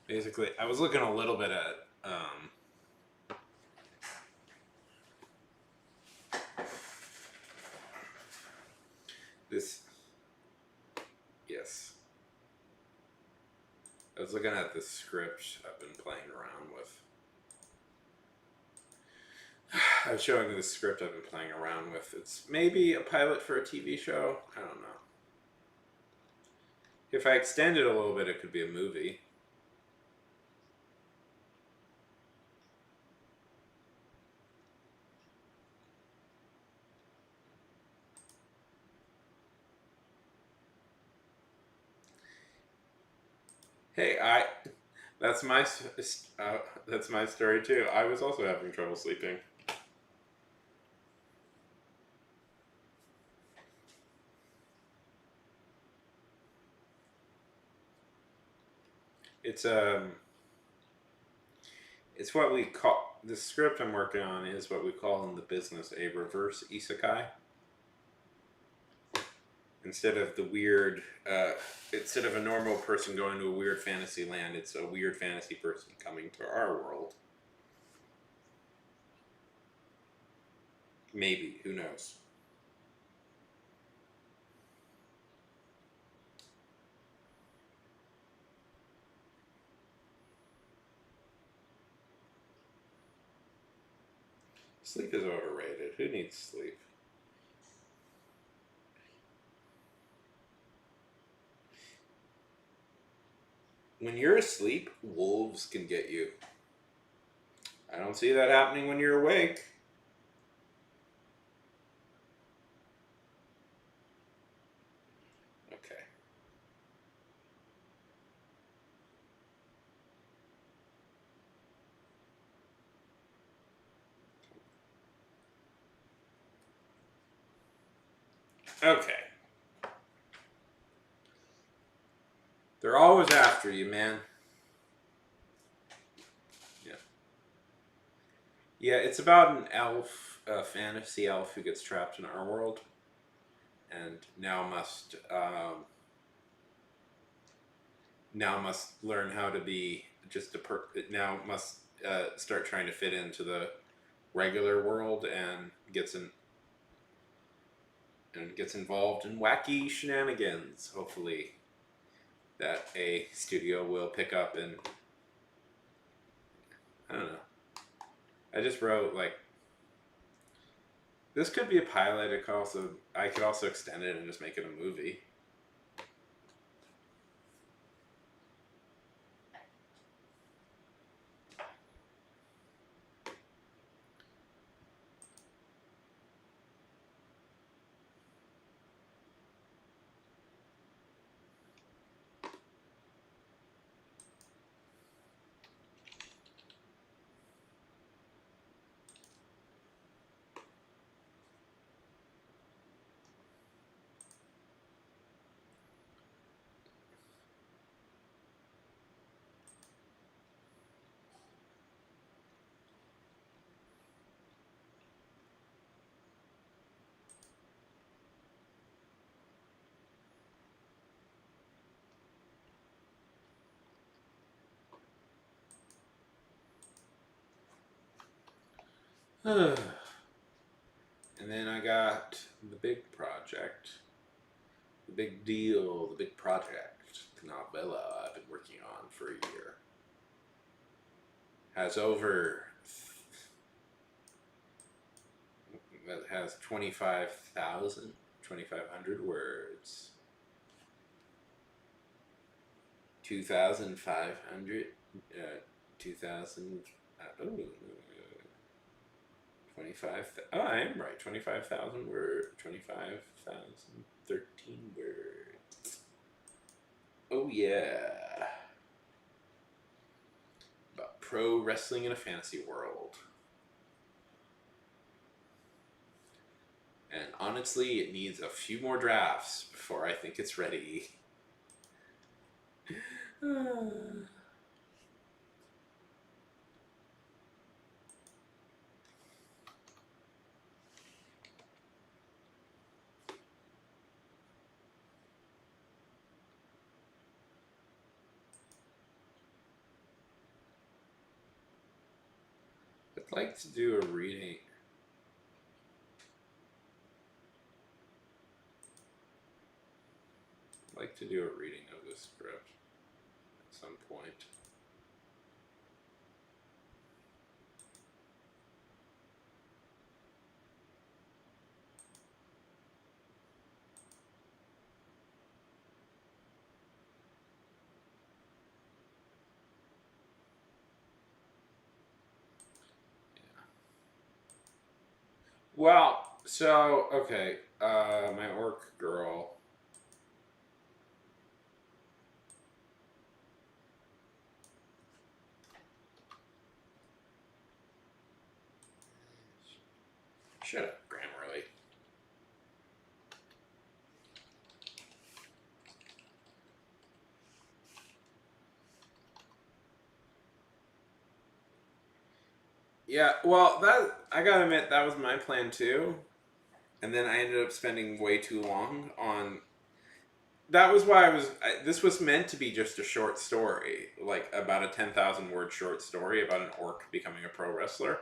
Basically, I was looking a little bit at this. Yes, I was looking at this script I've been playing around with. I was showing this script I've been playing around with. It's maybe a pilot for a TV show. I don't know. If I extend it a little bit, it could be a movie. Hey, that's my story too. I was also having trouble sleeping. It's what we call, the script I'm working on is what we call in the business a reverse isekai. Instead of the weird, instead of a normal person going to a weird fantasy land, it's a weird fantasy person coming to our world. Maybe, who knows? Sleep is overrated. Who needs sleep? When you're asleep, wolves can get you. I don't see that happening when you're awake. Okay. Okay. They're always after you, man. Yeah. Yeah, it's about an elf, a fantasy elf who gets trapped in our world. and now must learn how to be just now must start trying to fit into the regular world, and gets involved in wacky shenanigans, hopefully, that a studio will pick up. And I don't know. I just wrote, like, this could be a pilot. I could also extend it and just make it a movie. And then I got the big project, the big deal, the big project, the novella I've been working on for a year. Has 2,500 words. 2,500, 2,000, 25, I am right, 25,000 words, 25,013 words. Oh yeah. About pro wrestling in a fantasy world. And honestly, it needs a few more drafts before I think it's ready. I'd like to do a reading. I'd like to do a reading of this script at some point. Well, so, okay, my orc girl. Shut up, Grammarly. Yeah, well, I gotta admit, that was my plan too. And then I ended up spending way too long on. That was why this was meant to be just a short story, like about a 10,000 word short story about an orc becoming a pro wrestler.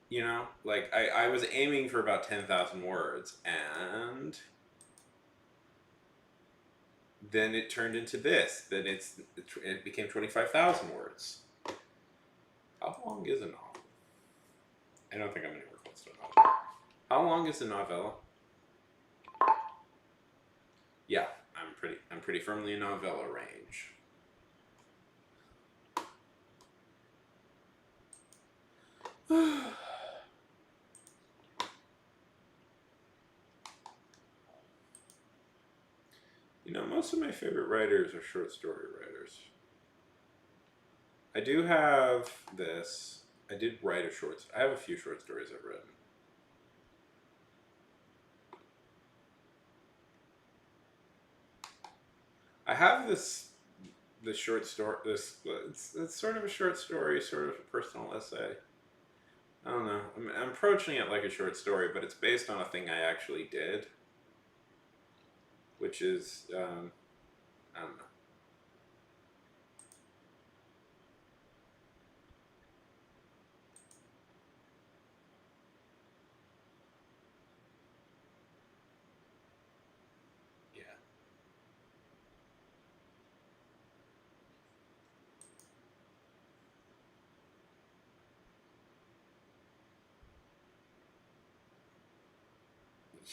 You know, like I was aiming for about 10,000 words, and then it turned into this. Then it became 25,000 words. How long is a novel? I don't think I'm anywhere close to a novel. How long is a novella? Yeah, I'm pretty firmly in novella range. You know, most of my favorite writers are short story writers. I do have this. I did write I have a few short stories I've written. I have this short story. It's sort of a short story, sort of a personal essay I don't know. I'm approaching it like a short story, but it's based on a thing I actually did, which is I don't know.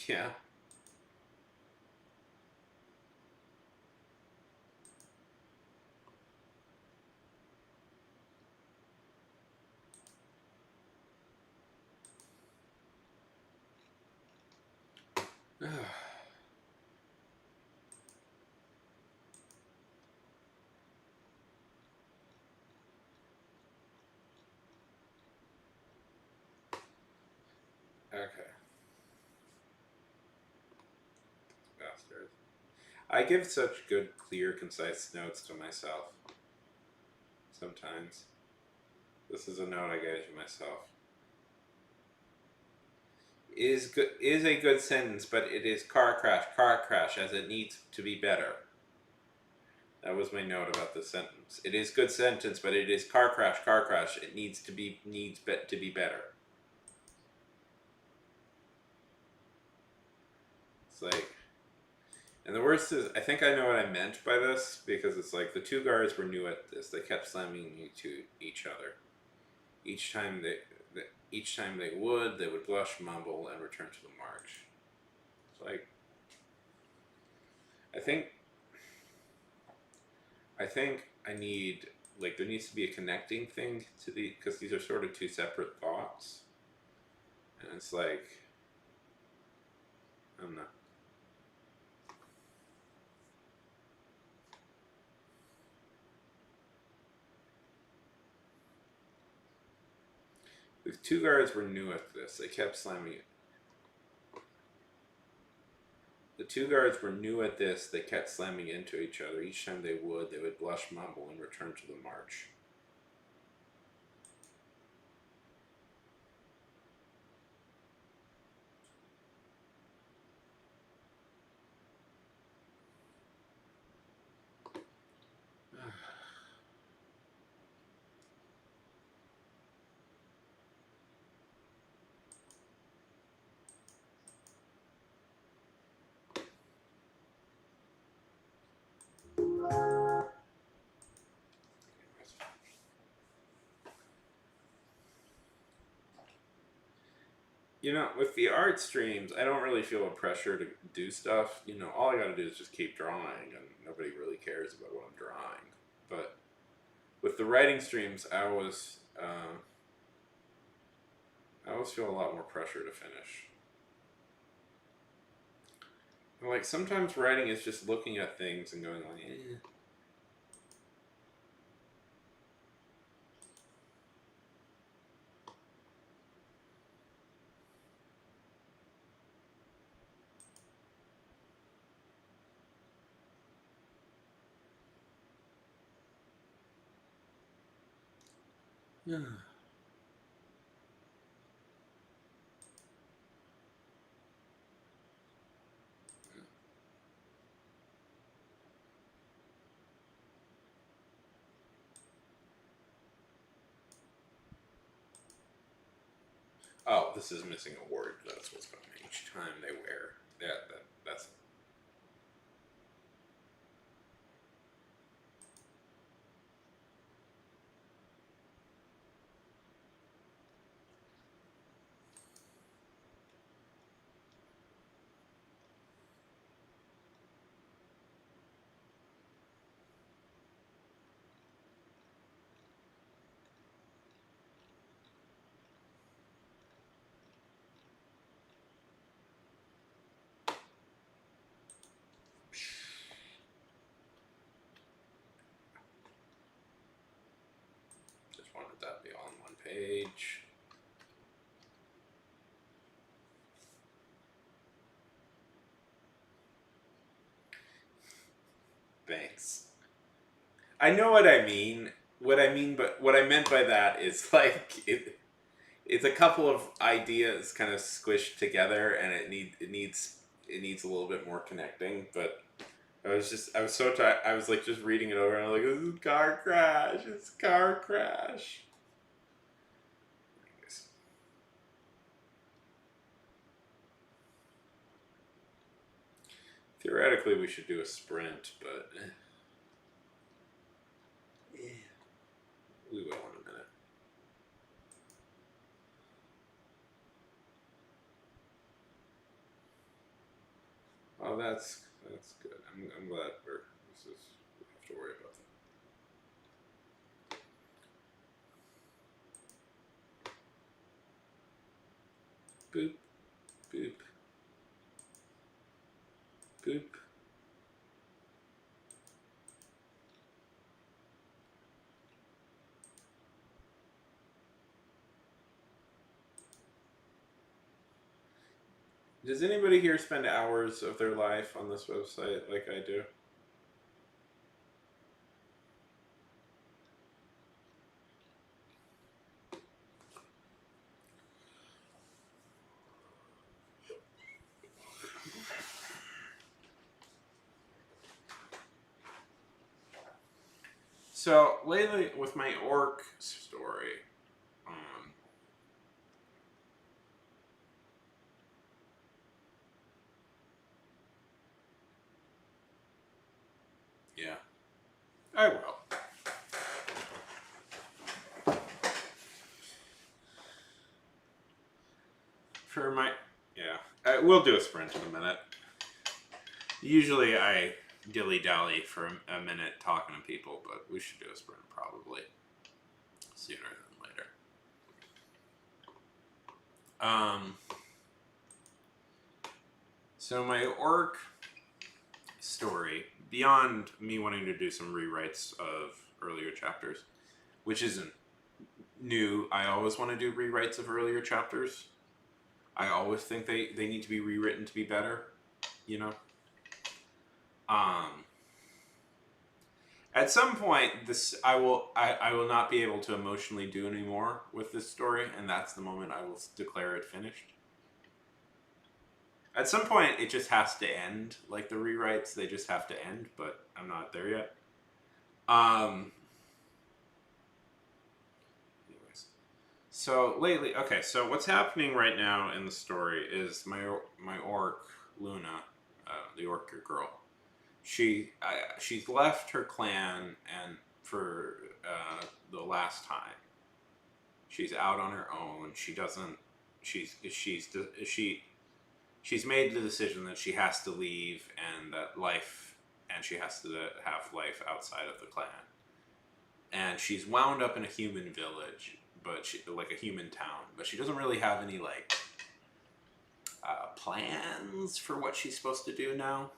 Yeah. Yeah. Okay. Bastard. I give such good, clear, concise notes to myself. Sometimes. This is a note I gave to myself. Is a good sentence, but it is car crash, as it needs to be better. That was my note about the sentence. It is good sentence, but it is car crash. It needs to be better. It's like, and the worst is, I think I know what I meant by this, because it's like the two guards were new at this. They kept slamming into each other. Each time they would blush, mumble, and return to the march. It's like, I think I need, like, there needs to be a connecting thing to because these are sort of two separate thoughts, and it's like, I don't know. The two guards were new at this. They kept slamming it. The two guards were new at this. They kept slamming into each other. Each time they would blush, mumble, and return to the march. You know, with the art streams, I don't really feel a pressure to do stuff. You know, all I gotta do is just keep drawing, and nobody really cares about what I'm drawing. But with the writing streams, I always feel a lot more pressure to finish. And like, sometimes writing is just looking at things and going like, eh. Yeah. Oh, this is missing a word. That's what's going on. Each time they wear. That's. Just wanted that to be all on one page. Thanks. I know what I mean. But what I meant by that is like it's a couple of ideas kind of squished together, and it needs a little bit more connecting. But I was so tired. I was like just reading it over, and I'm like, this is car crash. It's car crash. Anyways. Theoretically, we should do a sprint, but we will in a minute. Oh, that's good. I'm glad we have to worry about that. Boop, boop, boop. Does anybody here spend hours of their life on this website like I do? So lately, with my orc story, yeah, I will. For my we'll do a sprint in a minute. Usually, I dilly-dally for a minute talking to people, but we should do a sprint probably sooner than later. So my orc story, beyond me wanting to do some rewrites of earlier chapters, which isn't new. I always want to do rewrites of earlier chapters. I always think they need to be rewritten to be better, you know? At some point, I will not be able to emotionally do anymore with this story, and that's the moment I will declare it finished. At some point, it just has to end. Like the rewrites, they just have to end, but I'm not there yet. Anyways, so lately, okay. So what's happening right now in the story is my orc Luna, the orc girl. She's left her clan and for the last time. She's out on her own. She's made the decision that she has to leave and she has to have life outside of the clan. And she's wound up in a human village, like a human town, but she doesn't really have any plans for what she's supposed to do now.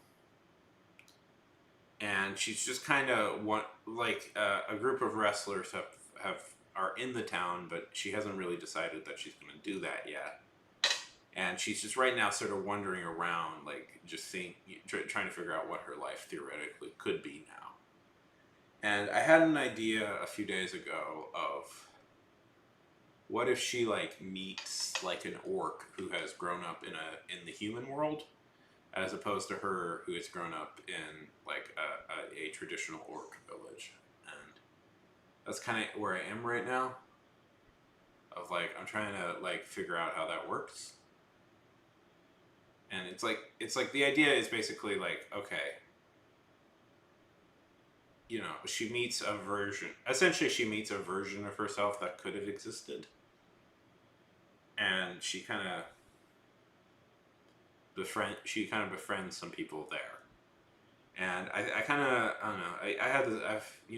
And she's just kind of a group of wrestlers are in the town, but she hasn't really decided that she's going to do that yet. And she's just right now sort of wandering around, trying to figure out what her life theoretically could be now. And I had an idea a few days ago of what if she meets an orc who has grown up in the human world, as opposed to her who has grown up in a traditional orc village. And that's kind of where I am right now. Of I'm trying to figure out how that works. And it's the idea is basically okay, you know, she meets a version of herself that could have existed. And she kind of befriends some people there. And I don't know,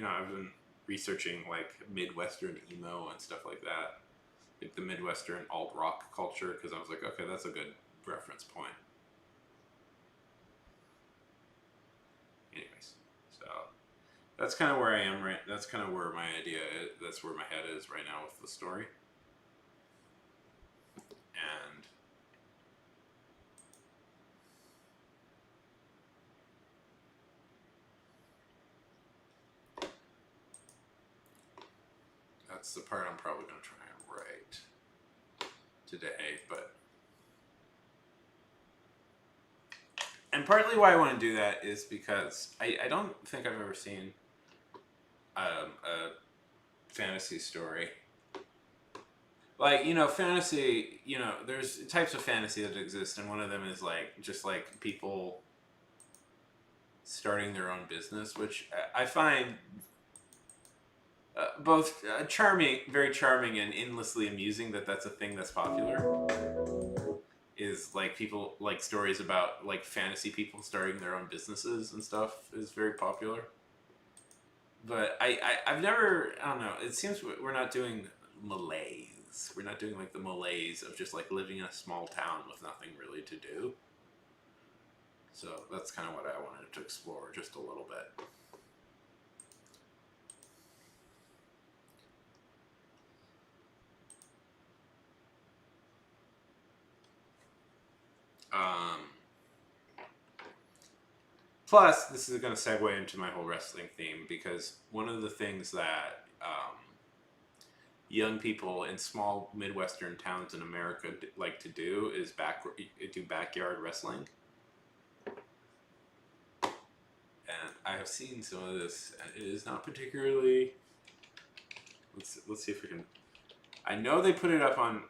I've been researching Midwestern emo and stuff like that, the Midwestern alt rock culture, because I was like, okay, that's a good reference point. Anyways, so that's kind of where I am that's kind of where my idea is, that's where my head is right now with the story. And that's the part I'm probably going to try and write. today, but. And partly why I want to do that is because I don't think I've ever seen a fantasy story. Like, fantasy, there's types of fantasy that exist, and one of them is like, just like people starting their own business, which I find both charming, very charming, and endlessly amusing that that's a thing that's popular. Is like people like stories about like fantasy people starting their own businesses and stuff is very popular. But I've never, I don't know, it seems we're not doing malaise. We're not doing like the malaise of just like living in a small town with nothing really to do. So that's kind of what I wanted to explore just a little bit. Plus, this is going to segue into my whole wrestling theme, because one of the things that young people in small Midwestern towns in America like to do is do backyard wrestling. And I have seen some of this, and it is not particularly... Let's see if we can... I know they put it up on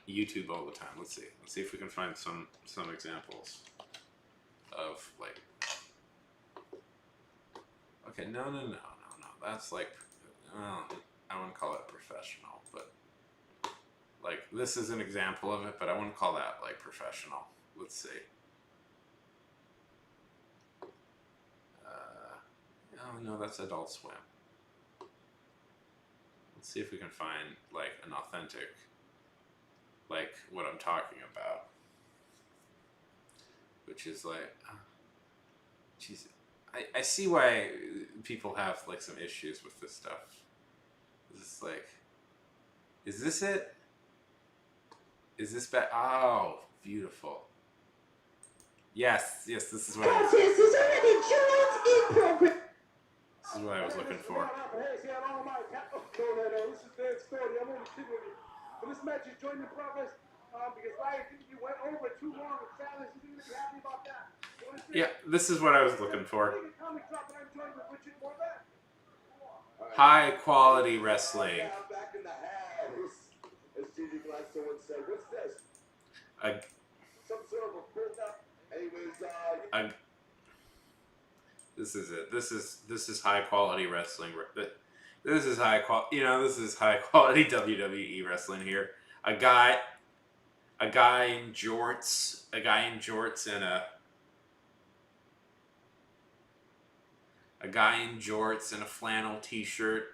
YouTube all the time. Let's see if we can find some examples of like... Okay, no. That's like, I wouldn't call it professional, but like this is an example of it, but I wouldn't call that like professional. Let's see. Oh no, that's Adult Swim. Let's see if we can find like an authentic, like what I'm talking about, which is like, jeez. I see why people have like some issues with this stuff. This is like, is this it? Is this bad? Oh, beautiful. Yes, this is what I was. This is what I was looking for. This is Dan Storty. I'm only kidding with you. But this match is joining the progress because Ryan, you went over too long with Silas. You didn't be happy about that. Yeah, this is what I was looking for. High quality wrestling. This is it. This is high quality wrestling. This is high quality. This is high quality WWE wrestling here. A guy in jorts. A guy in jorts and a guy in jorts and a flannel t-shirt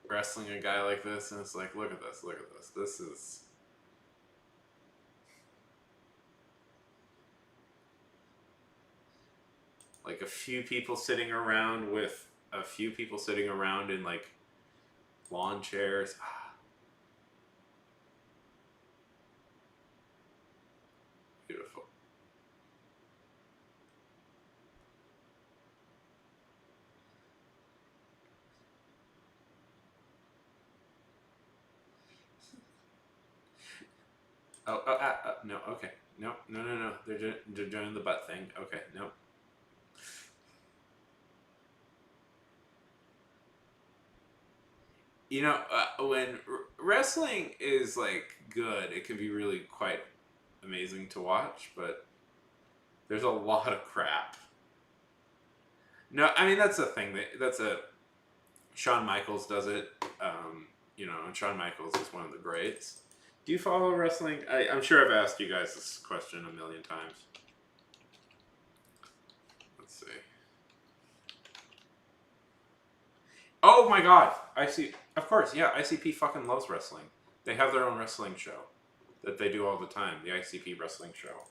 wrestling a guy like this, and it's like, look at this. This is... like a few people sitting around in like lawn chairs. Beautiful. No, okay. No. They're doing the butt thing. Okay, no. When wrestling is like good, it can be really quite amazing to watch, but there's a lot of crap. No, I mean, that's a thing. Shawn Michaels does it, and Shawn Michaels is one of the greats. Do you follow wrestling? I'm sure I've asked you guys this question a million times. Let's see. Oh my god! Of course, yeah, ICP fucking loves wrestling. They have their own wrestling show that they do all the time, the ICP wrestling show.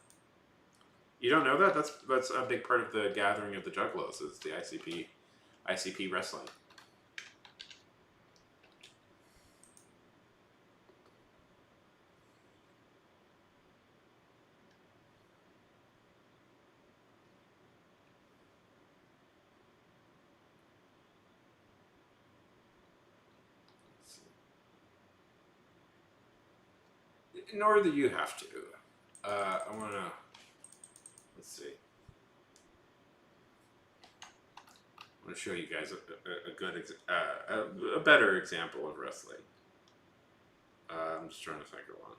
You don't know that? That's a big part of the gathering of the Juggalos, is the ICP wrestling. nor do you have to. I want to. Let's see. I want to show you guys a good, a better example of wrestling. I'm just trying to think of one.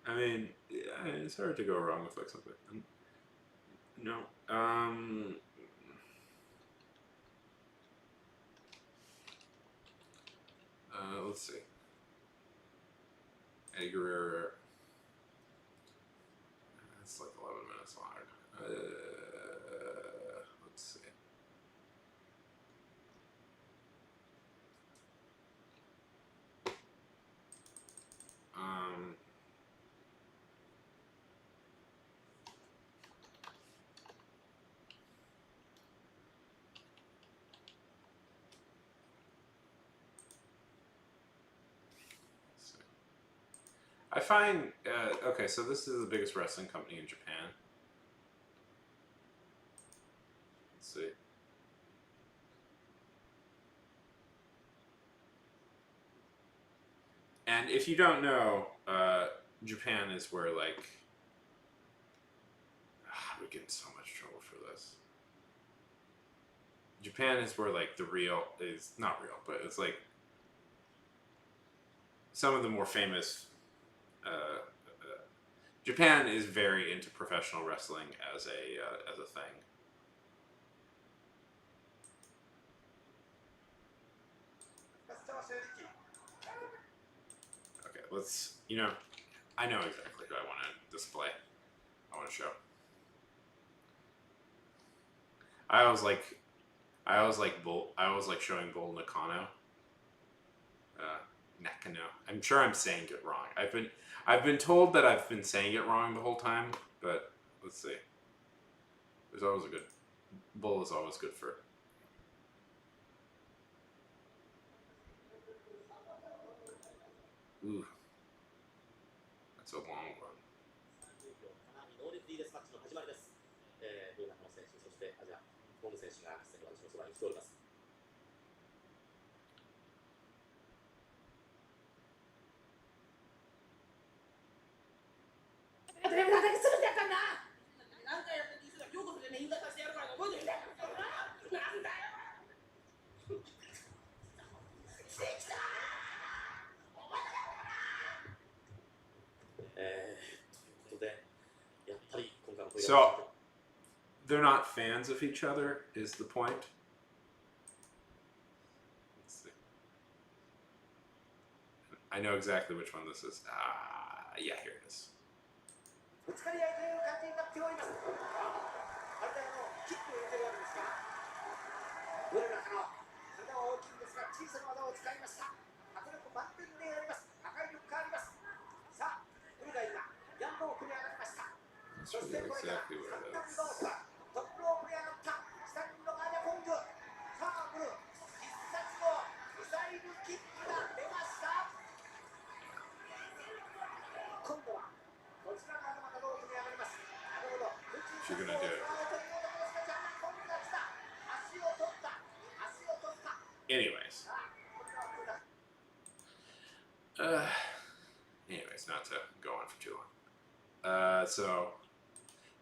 I mean, yeah, it's hard to go wrong with like something. No. Let's see. Eddie Guerrero. It's like 11 minutes long. Let's see. I find, okay, so this is the biggest wrestling company in Japan. Let's see. And if you don't know, Japan is where, like, we get in so much trouble for this. Japan is where, like, the real is, not real, but it's like some of the more famous. Japan is very into professional wrestling as a thing. Okay, let's. You know, I know exactly who I want to display. I want to show. I always like showing Bull Nakano. Nakano. I'm sure I'm saying it wrong. I've been told that I've been saying it wrong the whole time, but let's see. There's always a good Bull is always good for. Ooh, that's a long one. ノーレッツリーデスマッチの始まりです。ブーナカノ選手、そしてアジアボム選手が私のそばに来ております。So, they're not fans of each other, is the point. Let's see. I know exactly which one this is. Yeah, here it is. ぶつかり合いという感じになっております。体のキックを入れてるわけですが、ブルナカの体は大きいんですが、小さな技を使いました。迫力満点であります。破壊力があります。さあ、ブルが今、ヤンボークに上がりました。そしてこれから3段ロープ、トップロープに上がった。下にいるのがアニャコング。さあ、ブル、必殺のミサイルキックが出ました。今度はこちらがまたロープに上がります。なるほど。空中戦を使おうというところですが、ジャンコングが来た。足を取った。足を取った。Anyways. Anyways, not to go on for too long. So,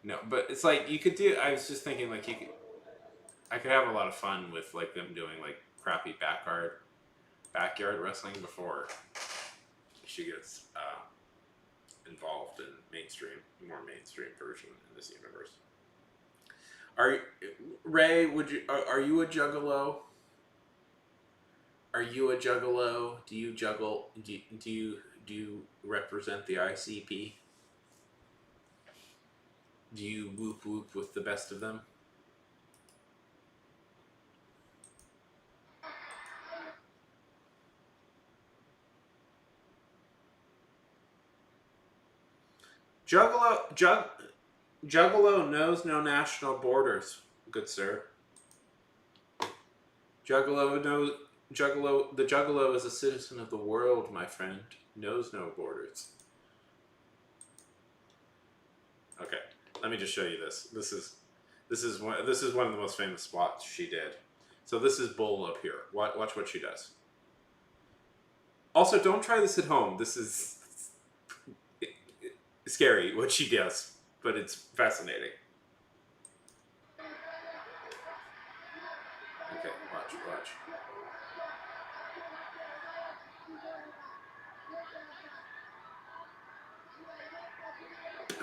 no, but it's like you could do. I was just thinking, like I could have a lot of fun with like them doing like crappy backyard wrestling before she gets involved in more mainstream version in this universe. Ray? Are you a juggalo? Are you a juggalo? Do you juggle? Do you represent the ICP? Do you whoop whoop with the best of them? Juggalo knows no national borders, good sir. The Juggalo is a citizen of the world, my friend. Knows no borders. Okay, let me just show you this. This is one of the most famous spots she did. So this is Bull up here. Watch what she does. Also, don't try this at home. This is scary what she does, but it's fascinating. Okay, watch.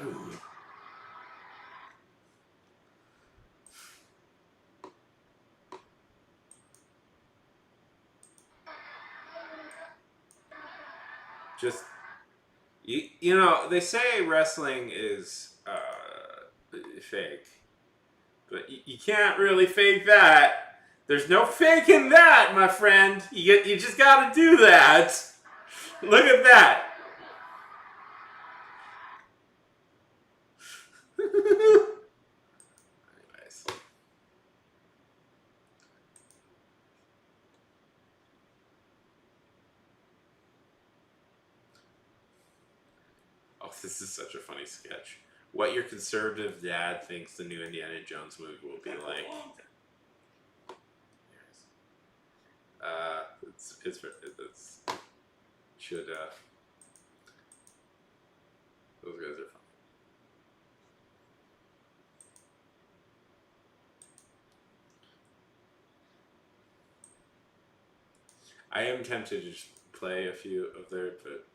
Ooh. Just you know, they say wrestling is fake, but you can't really fake that. There's no faking that, my friend. You just gotta do that. Look at that. Anyways. Oh, this is such a funny sketch. What your conservative dad thinks the new Indiana Jones movie will be like. It's should those guys are fun. I am tempted to just play a few of their, but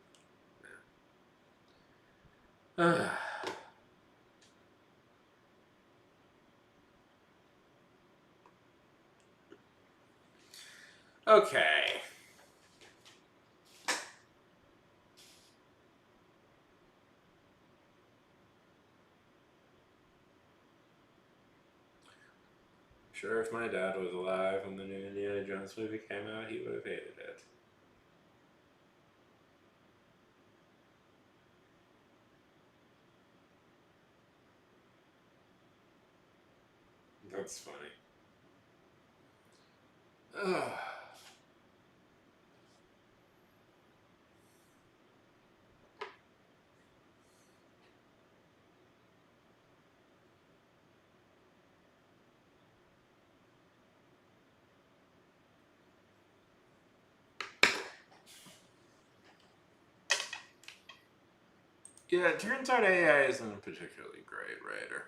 okay. Sure, if my dad was alive when the new Indiana Jones movie came out, he would have hated it. That's funny. Ugh. Yeah, it turns out AI isn't a particularly great writer.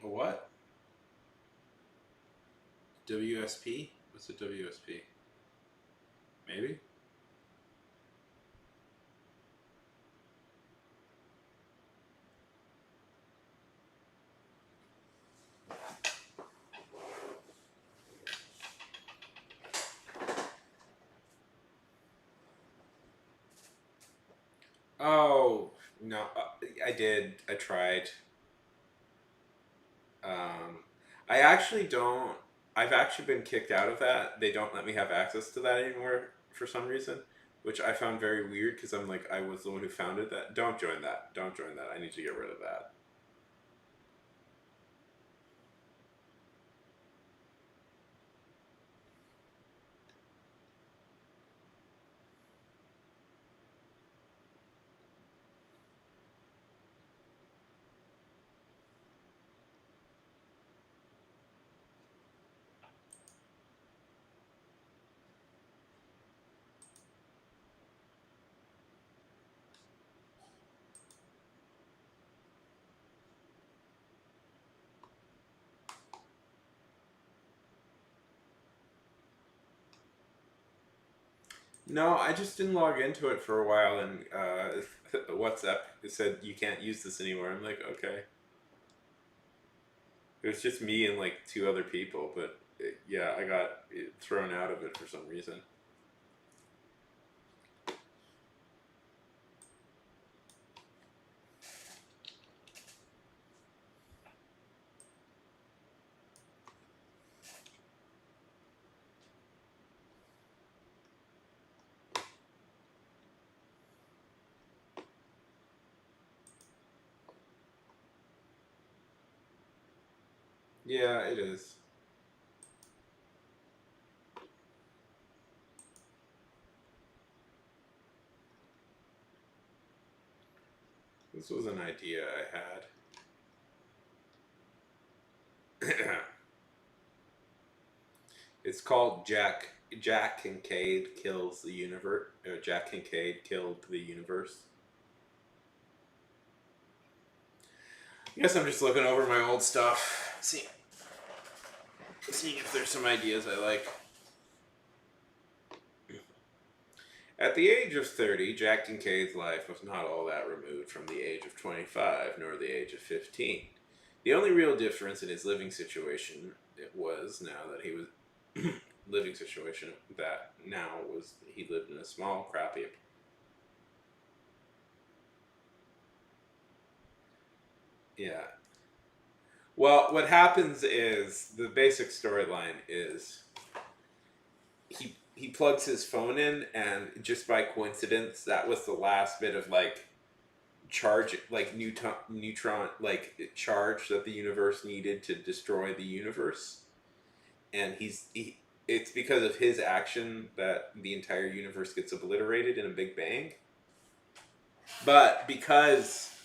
What? WSP? What's a WSP? Maybe? Oh, no. I did. I tried. I actually don't. I've actually been kicked out of that. They don't let me have access to that anymore for some reason, which I found very weird because I'm like, I was the one who founded that. Don't join that. Don't join that. I need to get rid of that. No, I just didn't log into it for a while, and WhatsApp it said you can't use this anymore. I'm like, okay. It was just me and like 2 other people, but yeah, I got thrown out of it for some reason. Yeah, it is. This was an idea I had. It's called Jack Kincaid Kills the Universe. Jack Kincaid Killed the Universe. I guess I'm just looking over my old stuff, seeing if there's some ideas I like. At the age of 30, Jack Kincaid's life was not all that removed from the age of 25, nor the age of 15. The only real difference in his living situation was he lived in a small, crappy. Yeah. Well, what happens is the basic storyline is he plugs his phone in, and just by coincidence, that was the last bit of like charge, like neutron like charge that the universe needed to destroy the universe, and it's because of his action that the entire universe gets obliterated in a big bang. But because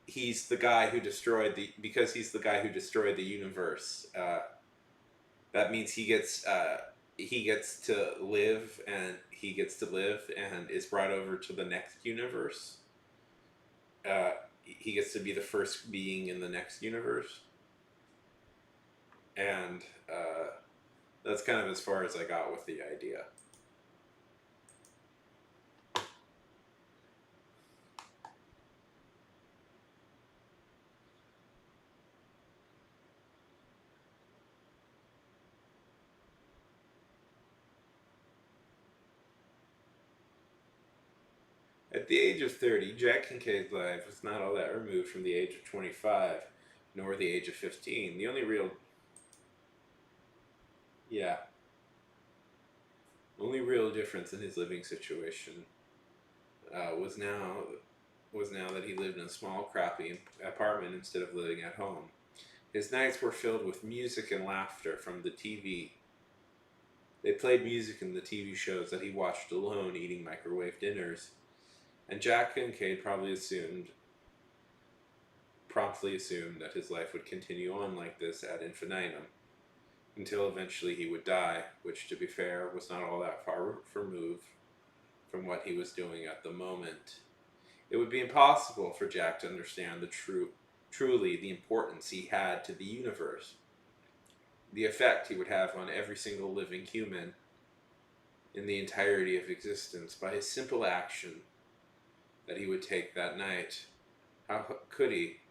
he's the guy who destroyed the universe, that means he gets to live, and is brought over to the next universe. He gets to be the first being in the next universe, and that's kind of as far as I got with the idea. At the age of 30, Jack Kincaid's life was not all that removed from the age of 25, nor the age of 15. The only real difference in his living situation was now that he lived in a small, crappy apartment instead of living at home. His nights were filled with music and laughter from the TV. They played music in the TV shows that he watched alone, eating microwave dinners. And Jack Kincaid promptly assumed that his life would continue on like this ad infinitum, until eventually he would die, which, to be fair, was not all that far removed from what he was doing at the moment. It would be impossible for Jack to understand truly the importance he had to the universe, the effect he would have on every single living human in the entirety of existence by his simple action that he would take that night. How could he?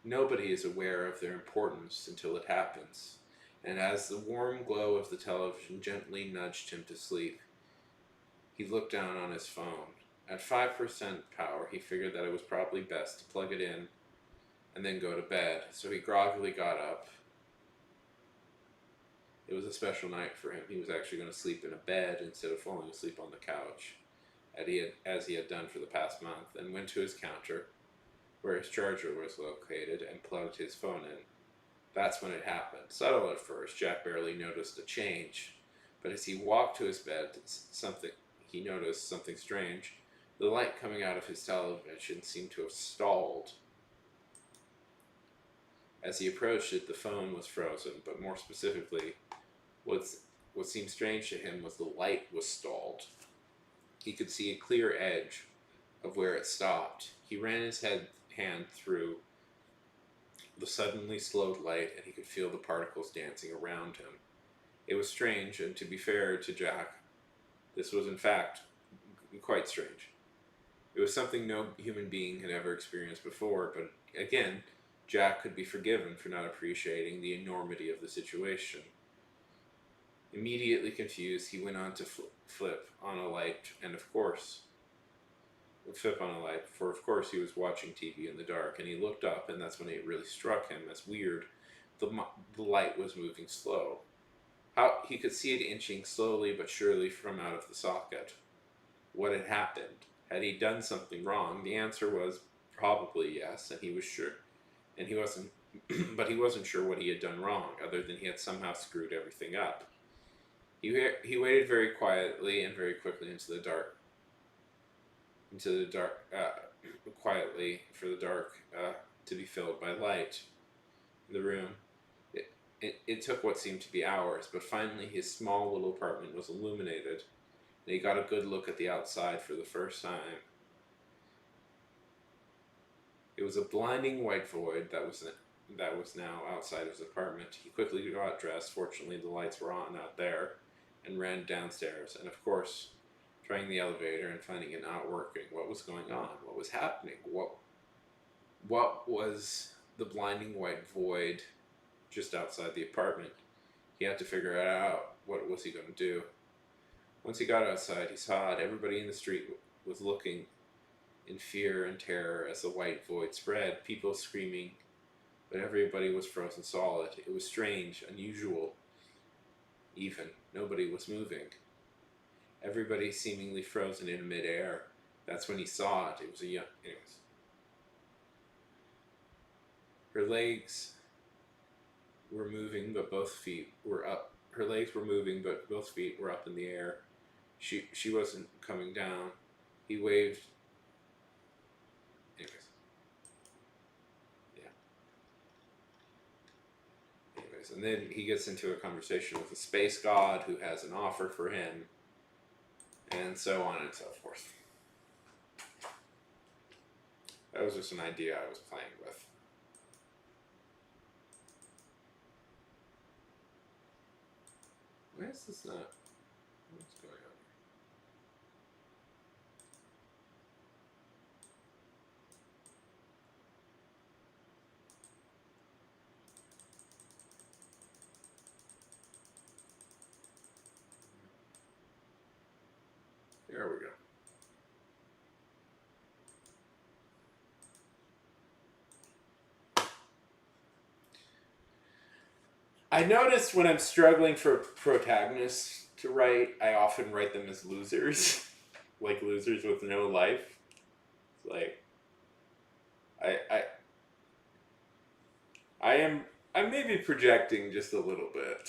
Nobody is aware of their importance until it happens, and as the warm glow of the television gently nudged him to sleep, he looked down on his phone. At 5% power, he figured that it was probably best to plug it in and then go to bed, so he groggily got up. It was a special night for him. He was actually going to sleep in a bed instead of falling asleep on the couch, as he had done for the past month, and went to his counter, where his charger was located, and plugged his phone in. That's when it happened. Subtle at first, Jack barely noticed a change, but as he walked to his bed, he noticed something strange. The light coming out of his television seemed to have stalled. As he approached it, the phone was frozen, but more specifically, what seemed strange to him was the light was stalled. He could see a clear edge of where it stopped. He ran his hand through the suddenly slowed light, and he could feel the particles dancing around him. It was strange, and to be fair to Jack, this was in fact quite strange. It was something no human being had ever experienced before, but again, Jack could be forgiven for not appreciating the enormity of the situation. Immediately confused, he went on to flip on a light, and of course, for of course he was watching TV in the dark, and he looked up, and that's when it really struck him as weird. The light was moving slow. How he could see it inching slowly but surely from out of the socket. What had happened? Had he done something wrong? The answer was probably yes, and he was sure, and he wasn't, but he wasn't sure what he had done wrong, other than he had somehow screwed everything up. He waited very quietly and very quickly into the dark, quietly for the dark to be filled by light in the room. It took what seemed to be hours, but finally his small little apartment was illuminated, and he got a good look at the outside for the first time. It was a blinding white void that was now outside his apartment. He quickly got dressed. Fortunately, the lights were on out there, and ran downstairs. And of course, trying the elevator and finding it not working. What was going on? What was happening? What was the blinding white void just outside the apartment? He had to figure it out. What was he going to do? Once he got outside, he saw it. Everybody in the street was looking in fear and terror as the white void spread, people screaming, but everybody was frozen solid. It was strange, unusual, even. Nobody was moving. Everybody seemingly frozen in midair. That's when he saw it. It was anyways. Her legs were moving, but both feet were up. Her legs were moving, but both feet were up in the air. She wasn't coming down. He waved. Anyways. Yeah. Anyways, and then he gets into a conversation with a space god who has an offer for him, and so on and so forth. That was just an idea I was playing with. Why is this not? What's going on here? There we go. I noticed when I'm struggling for protagonists to write, I often write them as losers, like losers with no life. It's like I'm maybe projecting just a little bit.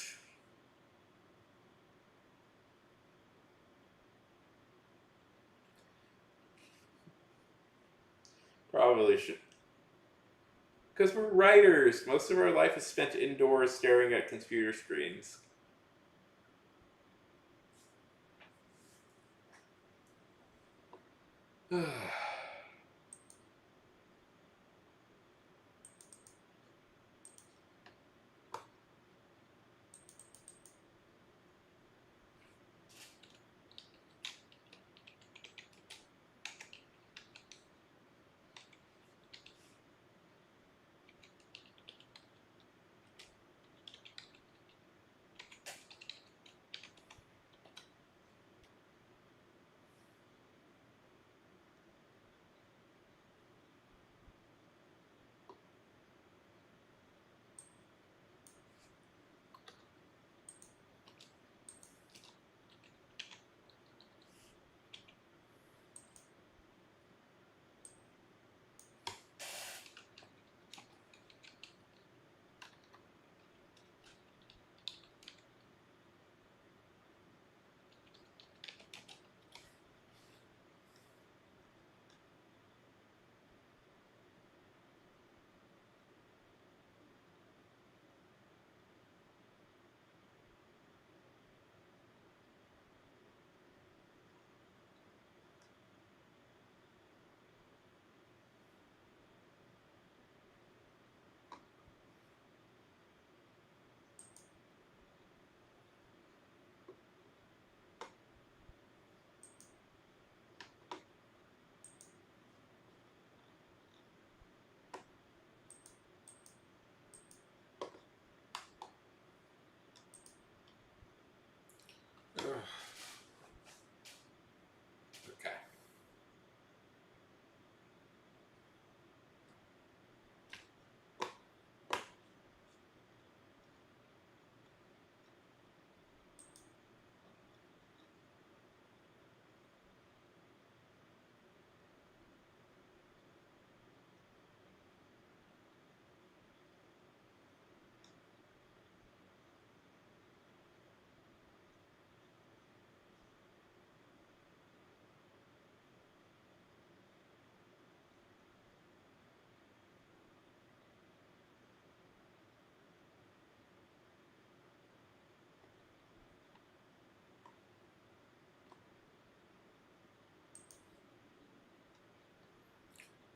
Probably should. Because we're writers. Most of our life is spent indoors staring at computer screens.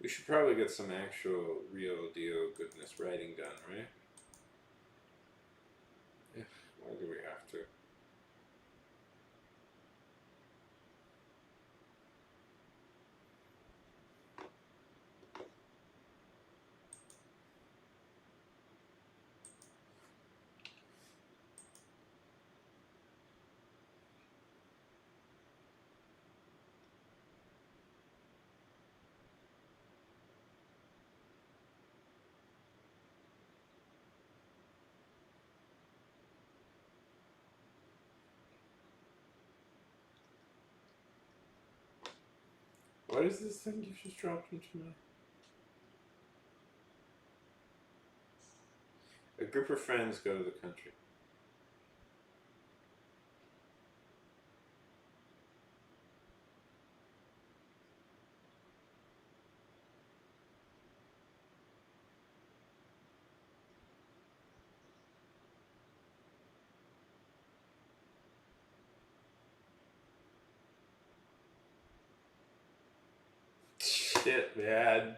We should probably get some actual real deal goodness writing done, right? Yeah, why do we have to? What is this thing you just dropped into me? A group of friends go to the country. Shit, man.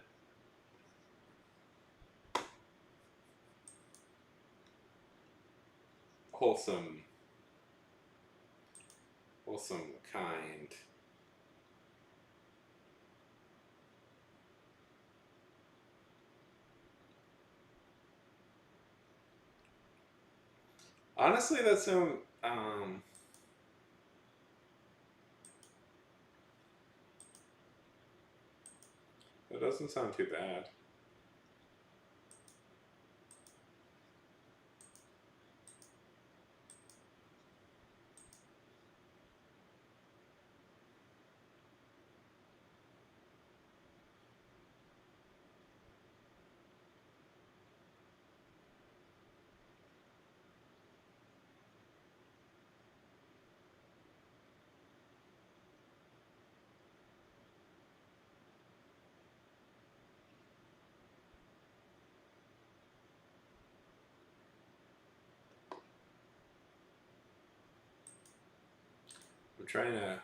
Wholesome. Wholesome, kind. Honestly, that sound that doesn't sound too bad. I'm trying to.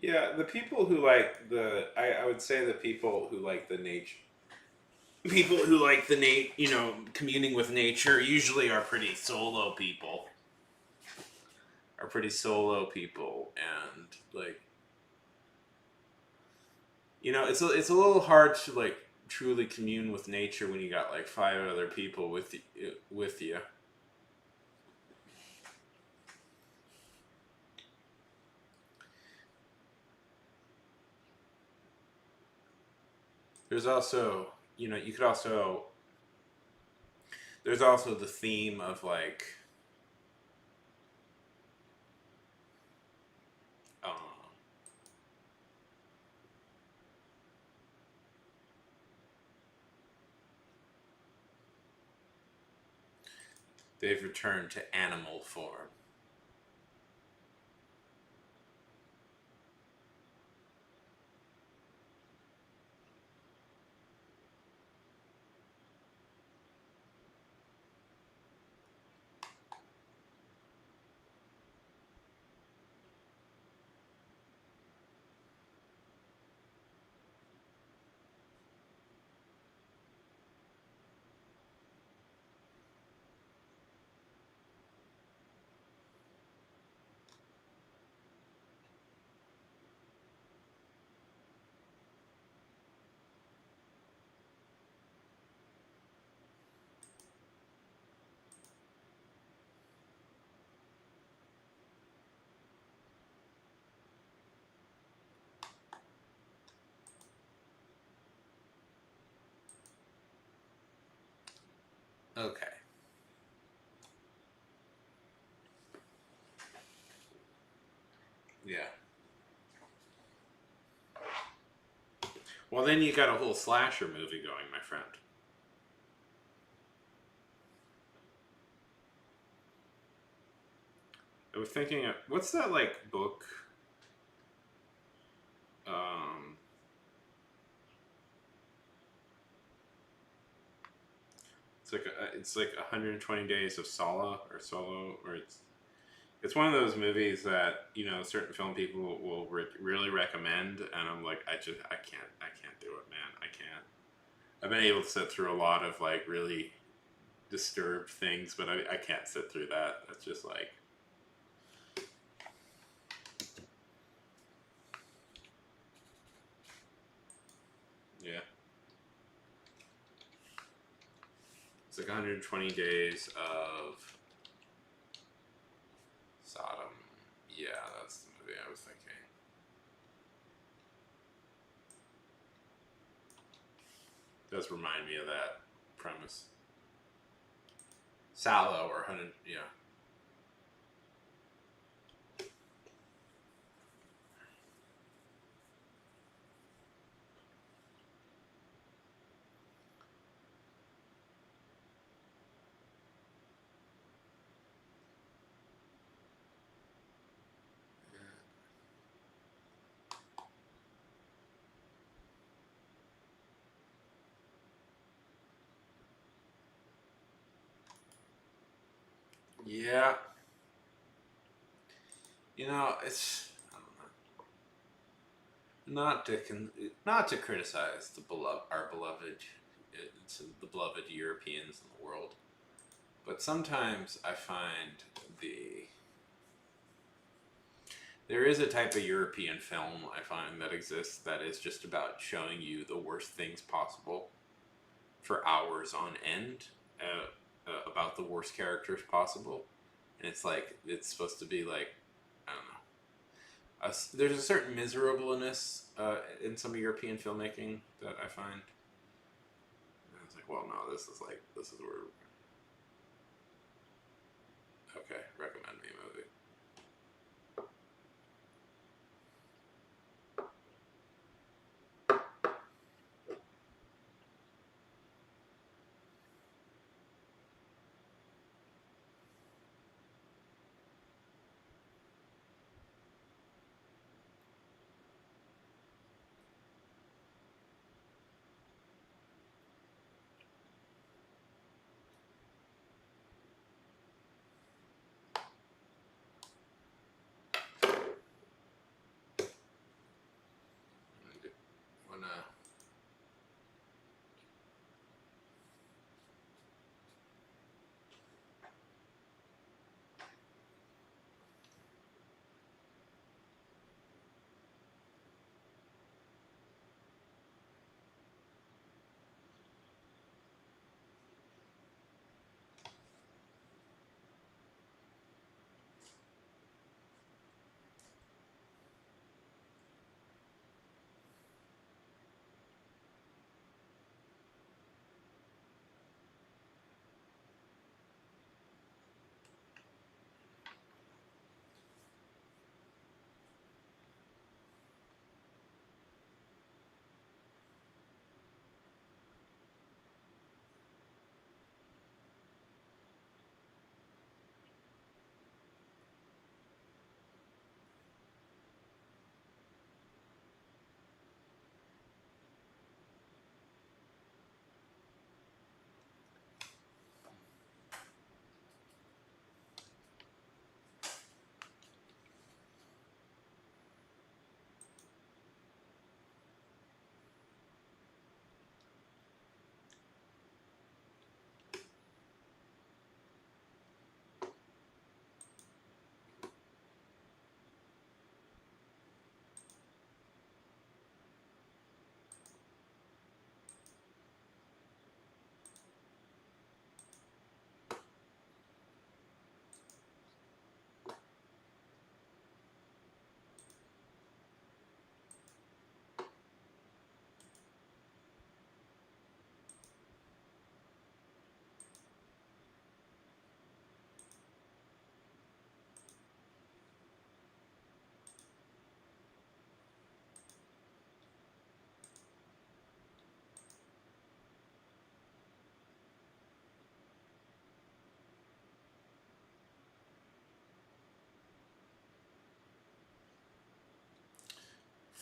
Yeah, the people who like I would say the people who like the nature, people who like the communing with nature usually are pretty solo people. Are pretty solo people, and like it's a little hard to like truly commune with nature when you got like five other people with you. There's also you could also there's also the theme of like uh, they've returned to animal form. Okay. Yeah. Well, then you got a whole slasher movie going, my friend. I was thinking, what's that like book? Um, it's like 120 Days of Solo, or it's one of those movies that certain film people will really recommend, and I'm like, I can't do it, man. I can't. I've been able to sit through a lot of like really disturbed things, but I can't sit through that. That's just like. Yeah. It's like 120 Days of Sodom. Yeah, that's the movie I was thinking. Does remind me of that premise. Sallow or 100, yeah. Yeah. It's I don't know. Not to criticize our beloved, it's the beloved Europeans in the world, but sometimes I find there is a type of European film I find that exists that is just about showing you the worst things possible for hours on end, about the worst characters possible, and it's supposed to be like, I don't know. There's a certain miserableness in some European filmmaking that I find. And I was like, well, no, this is where. Okay, recommend me a movie.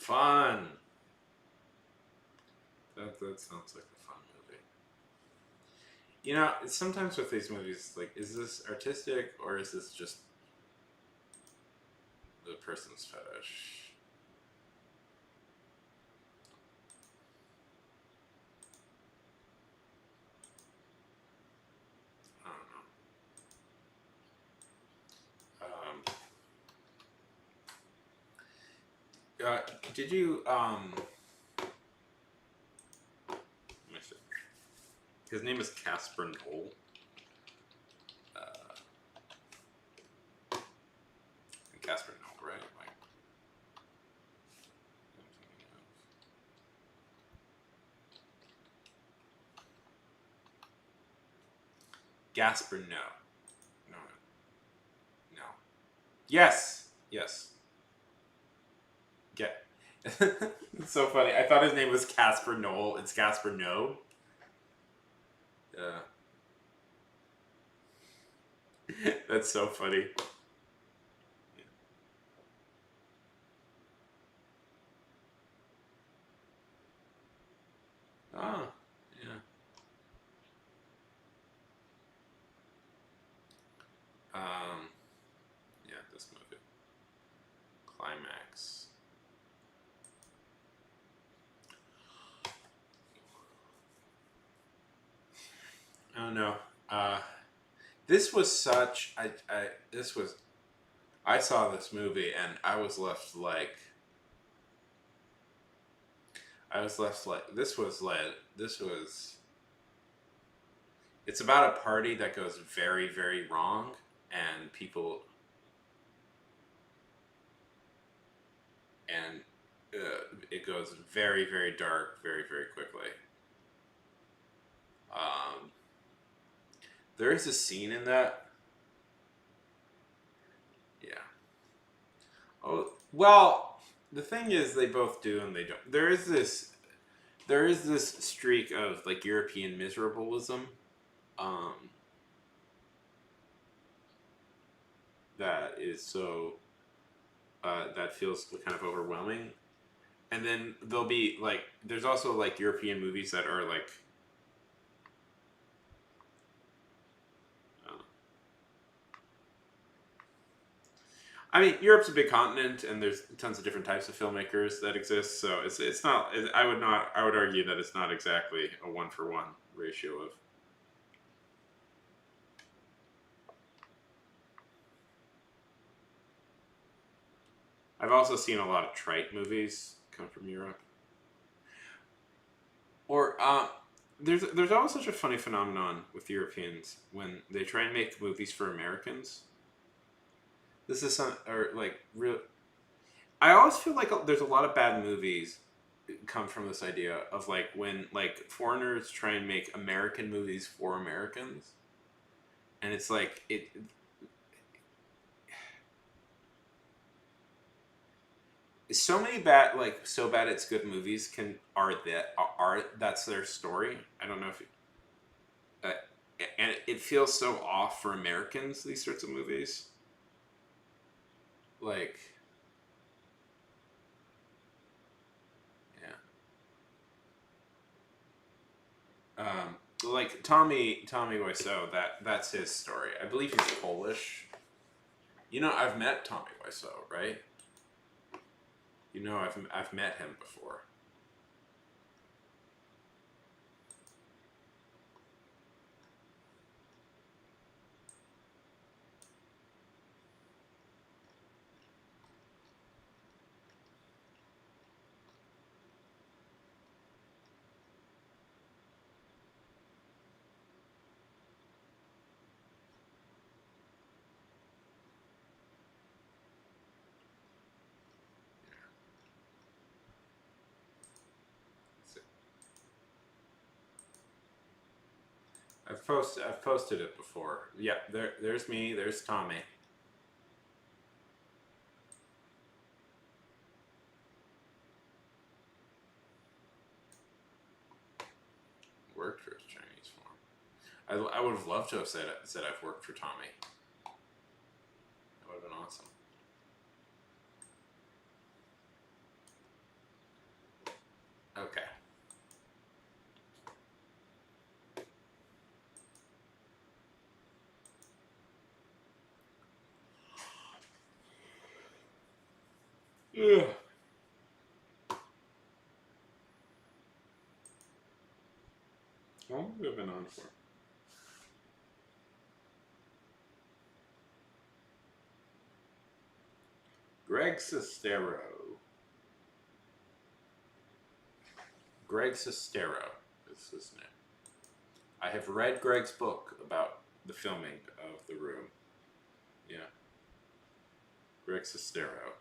Fun. That sounds like a fun movie. You know, sometimes with these movies, like, is this artistic or is this just the person's fetish? I don't know. Did you let me see. His name is Casper Knoll. Casper Knoll, right? Like, Gasper, no. No. No. Yes. Yes. Get. It's so funny. I thought his name was Casper Knoll. It's Casper No. Yeah. That's so funny. Oh, yeah. Yeah, this movie. Climax. Oh no. This was such. I saw this movie and I was left like. This was. It's about a party that goes very, very wrong, and people. And it goes very, very dark, very, very quickly. There is a scene in that. Yeah. Oh well, the thing is, they both do and they don't. There is this streak of like European miserableism, that is so. That feels kind of overwhelming, and then there'll be like there's also like European movies that are like. I mean, Europe's a big continent, and there's tons of different types of filmmakers that exist. So it's not. I would argue that it's not exactly a 1-for-1 ratio of. I've also seen a lot of trite movies come from Europe. Or there's always such a funny phenomenon with Europeans when they try and make movies for Americans. This is like real. I always feel like there's a lot of bad movies come from this idea of like when like foreigners try and make American movies for Americans, and it's like it. So many bad, like so bad it's good movies are that's their story. I don't know if, and it feels so off for Americans. These sorts of movies, like, yeah, like Tommy Wiseau. That's his story. I believe he's Polish. You know, I've met Tommy Wiseau, right? You know, I've met him before. I've posted it before. Yeah, there's me. There's Tommy. Worked for his Chinese form. I would have loved to have said I've worked for Tommy. That would have been awesome. Ugh. How long have we been on for? Greg Sestero. Greg Sestero is his name. I have read Greg's book about the filming of The Room. Yeah. Greg Sestero.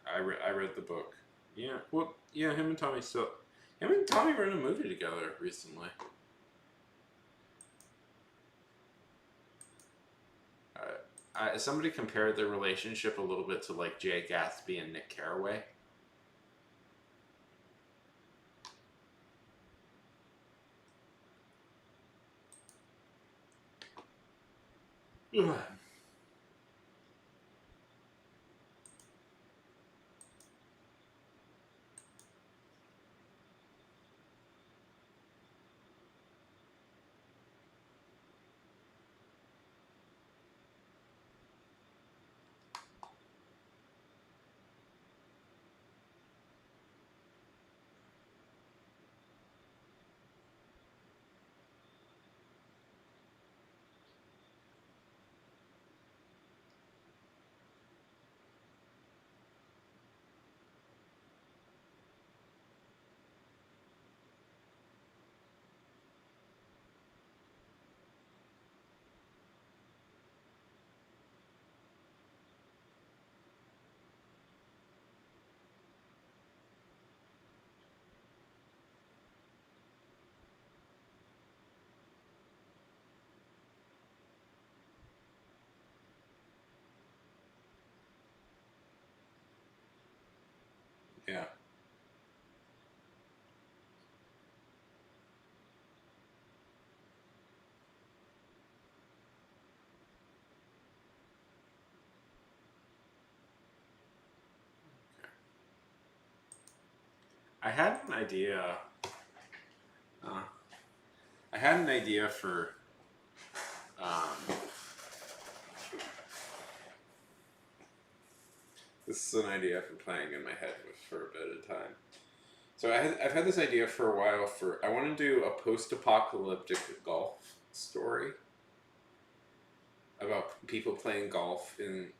I read the book. Yeah. Well, yeah, him and Tommy were in a movie together recently. Somebody compared their relationship a little bit to like Jay Gatsby and Nick Carraway. Ugh. Yeah. I had an idea. I had an idea for. This is an idea I've been playing in my head for a bit of time. So I've had this idea for a while. I want to do a post-apocalyptic golf story about people playing golf in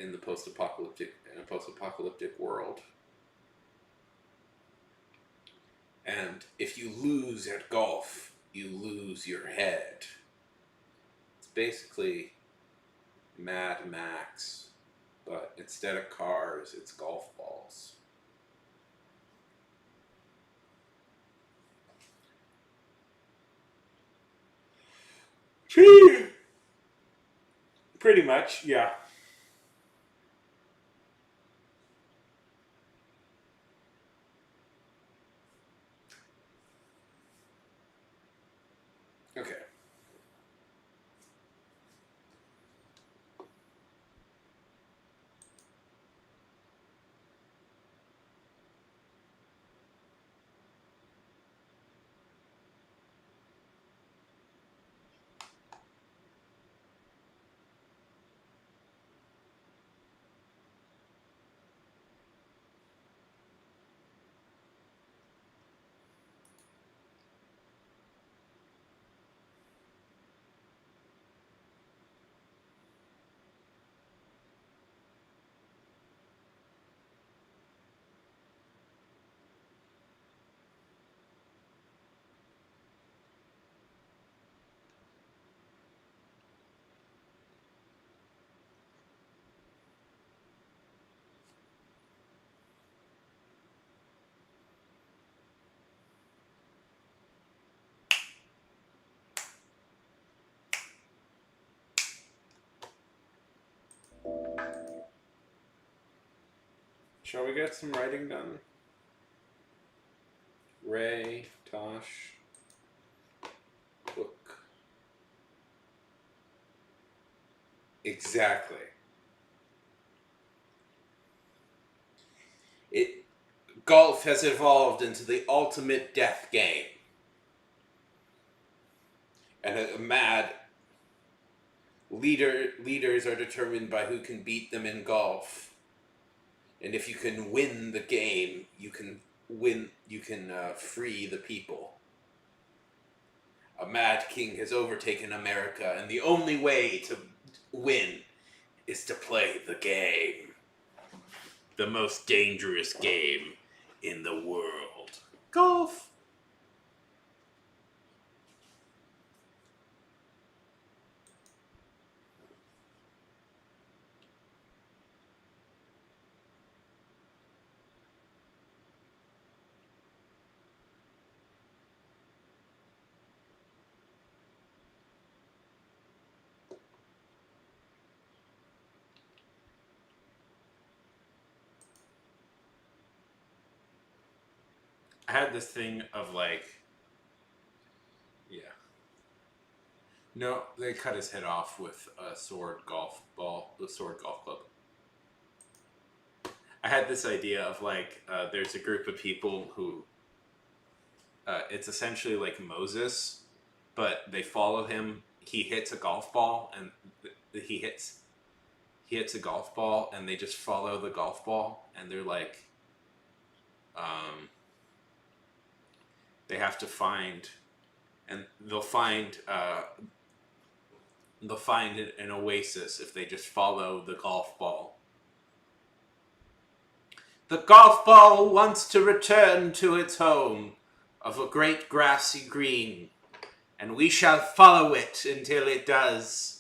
a post-apocalyptic world. And if you lose at golf, you lose your head. It's basically Mad Max, but instead of cars, it's golf balls. Pretty much, yeah. Okay. Shall we get some writing done? Ray, Tosh, book. Exactly. Golf has evolved into the ultimate death game. And Leaders are determined by who can beat them in golf. And if you can win the game, you can free the people. A mad king has overtaken America, and the only way to win is to play the game. The most dangerous game in the world. Golf! I had this thing of like, yeah. No, they cut his head off with a sword golf ball, the sword golf club. I had this idea of like, there's a group of people who, it's essentially like Moses, but they follow him. He hits a golf ball, and he hits a golf ball, and they just follow the golf ball, and they're like, they have to find, and they'll find an oasis if they just follow the golf ball. The golf ball wants to return to its home of a great grassy green, and we shall follow it until it does.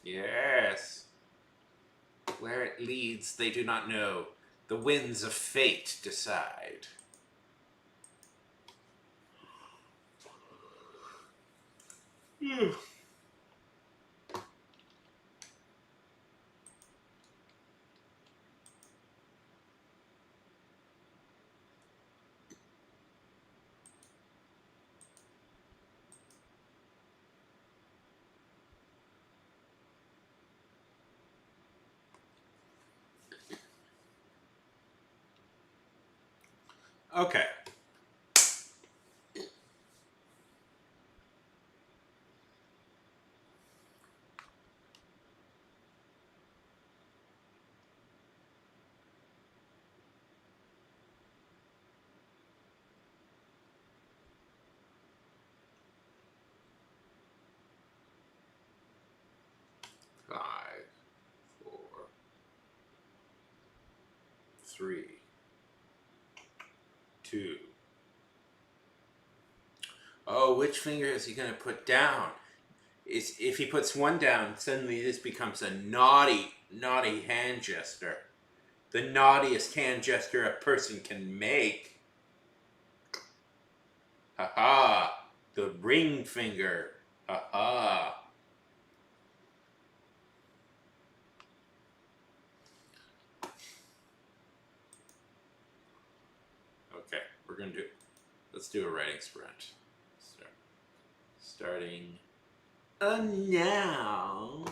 Yes. Where it leads, they do not know. The winds of fate decide. Okay. Five, 4, 3, 2. Oh, which finger is he going to put down? If he puts one down, suddenly this becomes a naughty hand gesture. The naughtiest hand gesture a person can make. Haha, the ring finger. Haha. Okay, let's do a writing sprint. Starting now.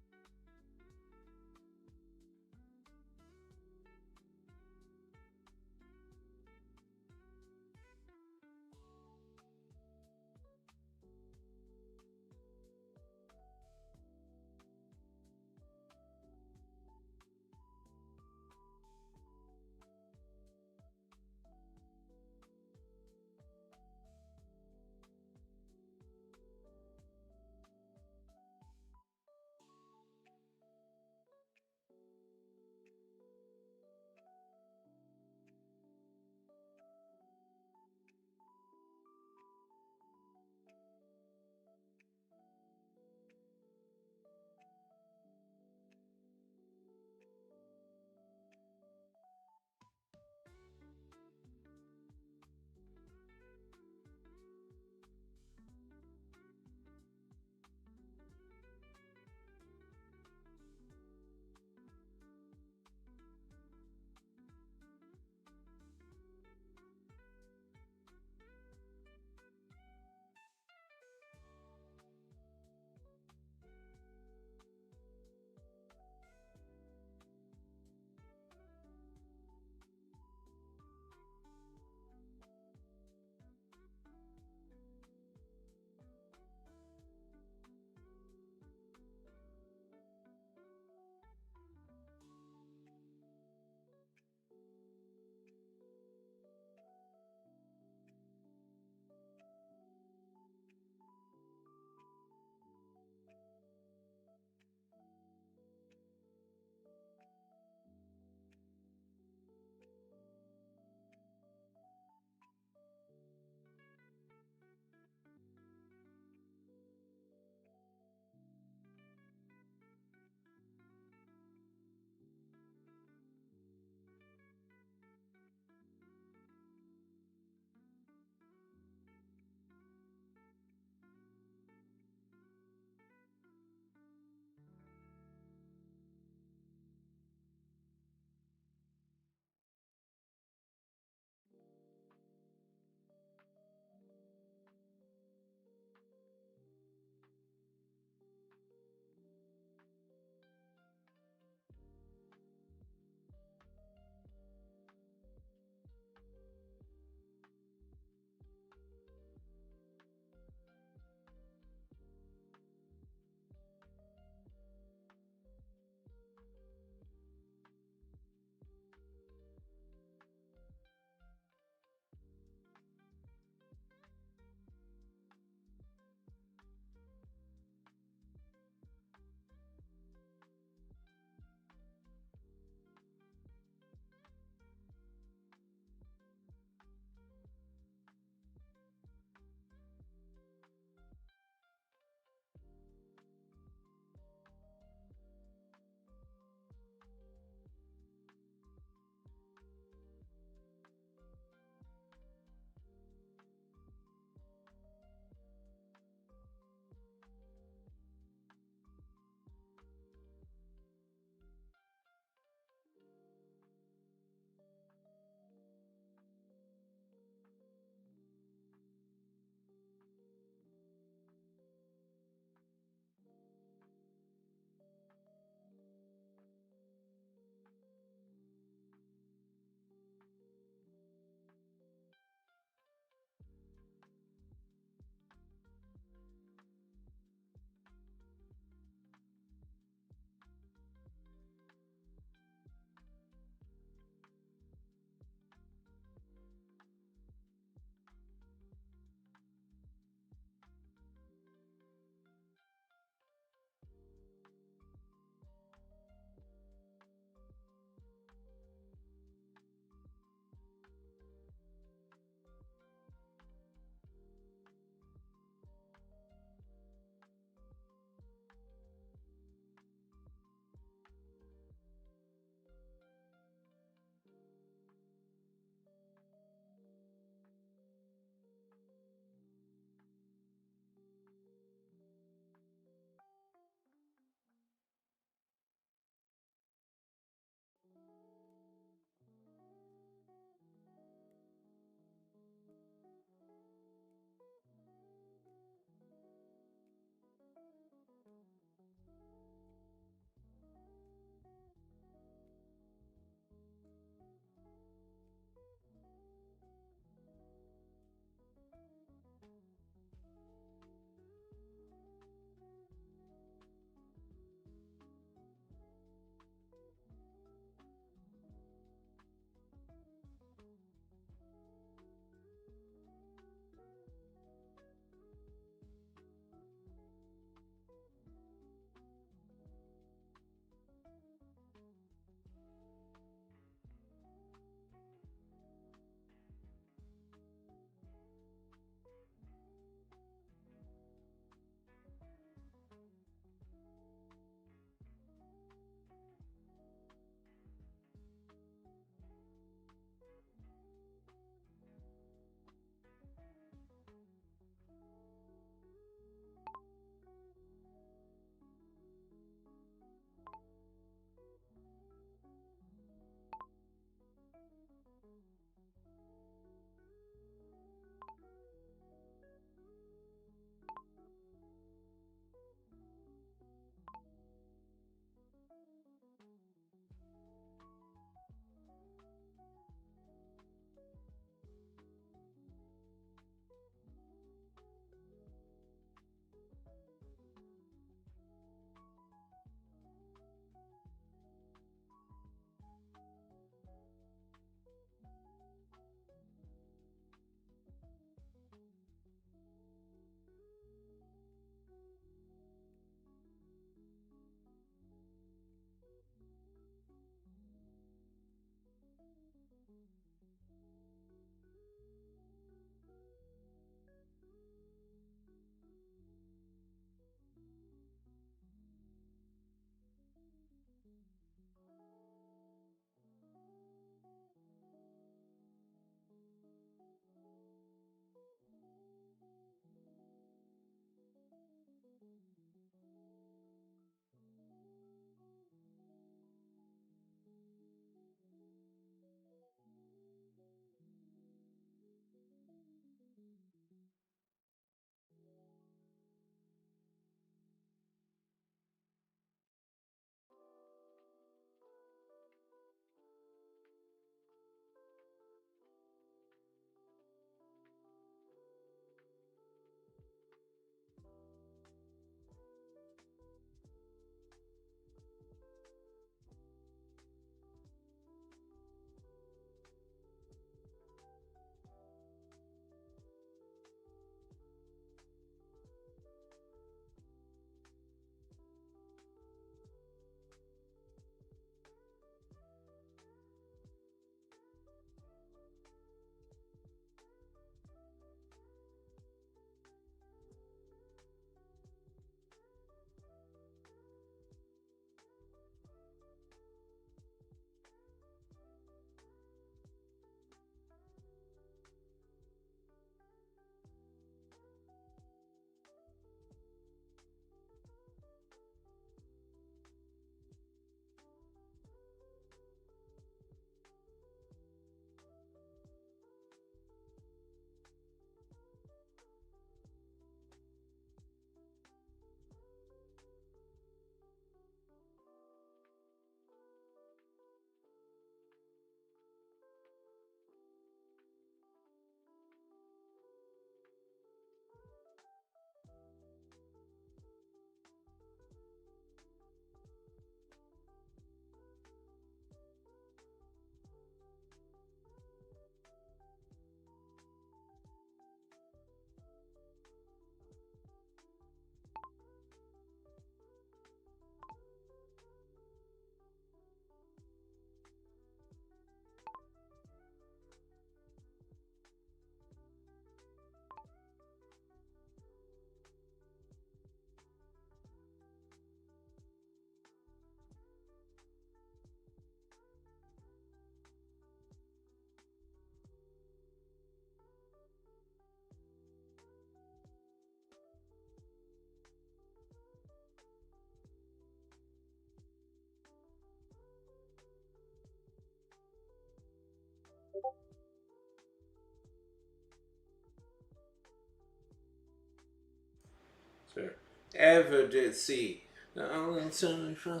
So, ever did see the only time I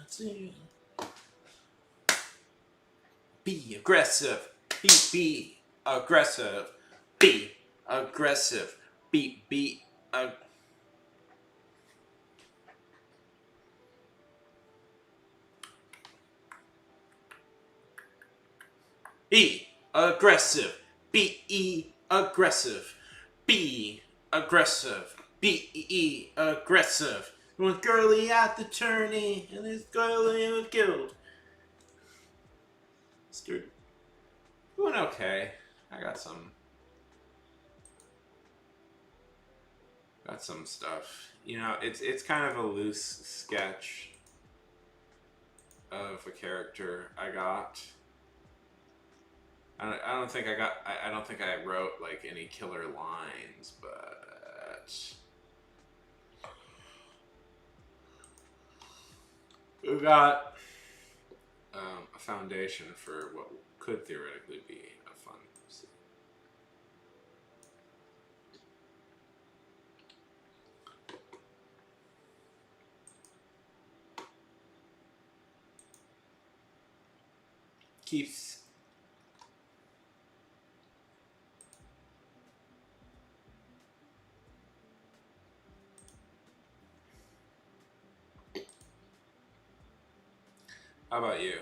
see. Be aggressive. Be aggressive. Be aggressive. Be aggressive. Be aggressive. Be aggressive. Be aggressive. With girly at the tourney, and this girly was killed. Dude, doing okay. I got some stuff. You know, it's kind of a loose sketch of a character I got. I don't think I wrote like any killer lines, but we got a foundation for what could theoretically be a fun scene. Keeps. How about you?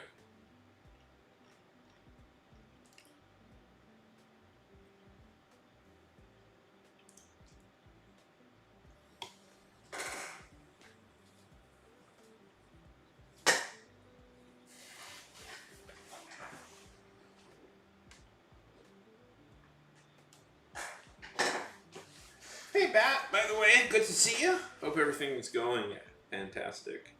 Hey, Bat, by the way, good to see you. Hope everything's going fantastic.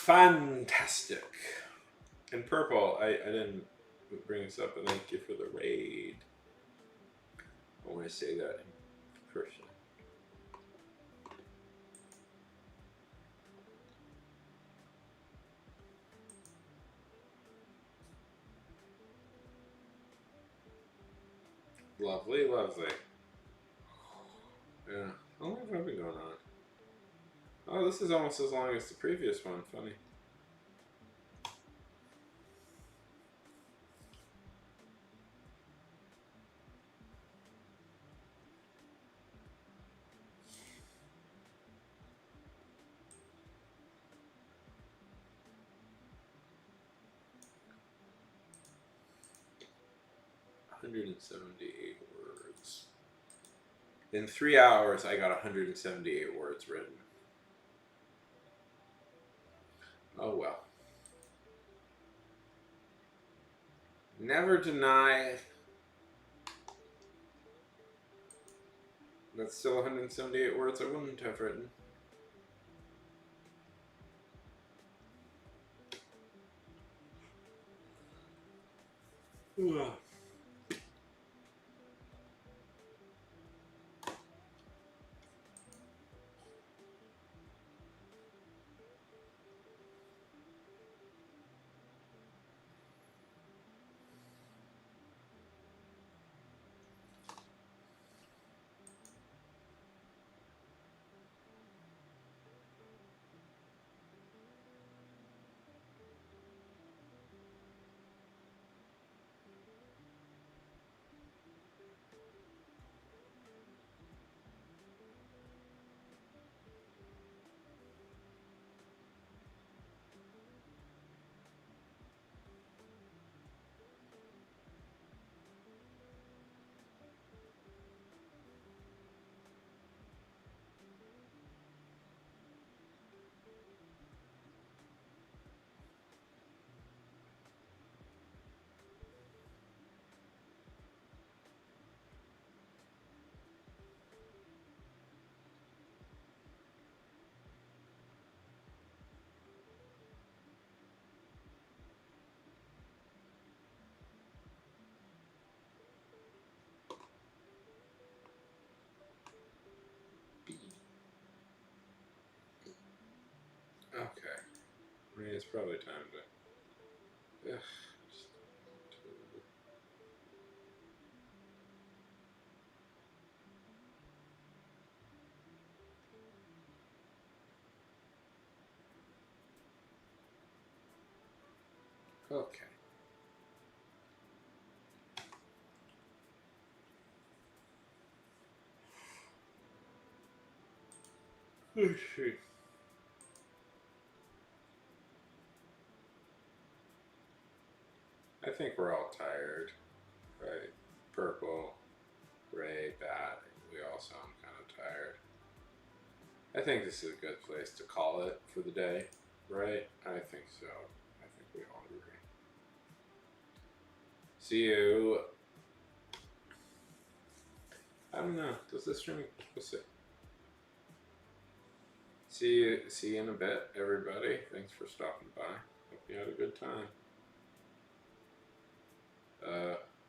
Fantastic. And Purple, I didn't bring this up, but thank you for the raid. I want to say that in person. Lovely, lovely. Yeah. How long have I been going on? Oh, this is almost as long as the previous one. Funny. $178 words. In 3 hours, I got 178 words written. Oh well. Never deny that's still 178 words I wouldn't have written. Ugh. mean, it's probably time to. Ugh, okay. Let's see. I think we're all tired, right? Purple, Ray, Bat, we all sound kind of tired. I think this is a good place to call it for the day, right? I think so. I think we all agree. See you. I don't know. Does this stream? We'll see. See you in a bit, everybody. Thanks for stopping by. Hope you had a good time.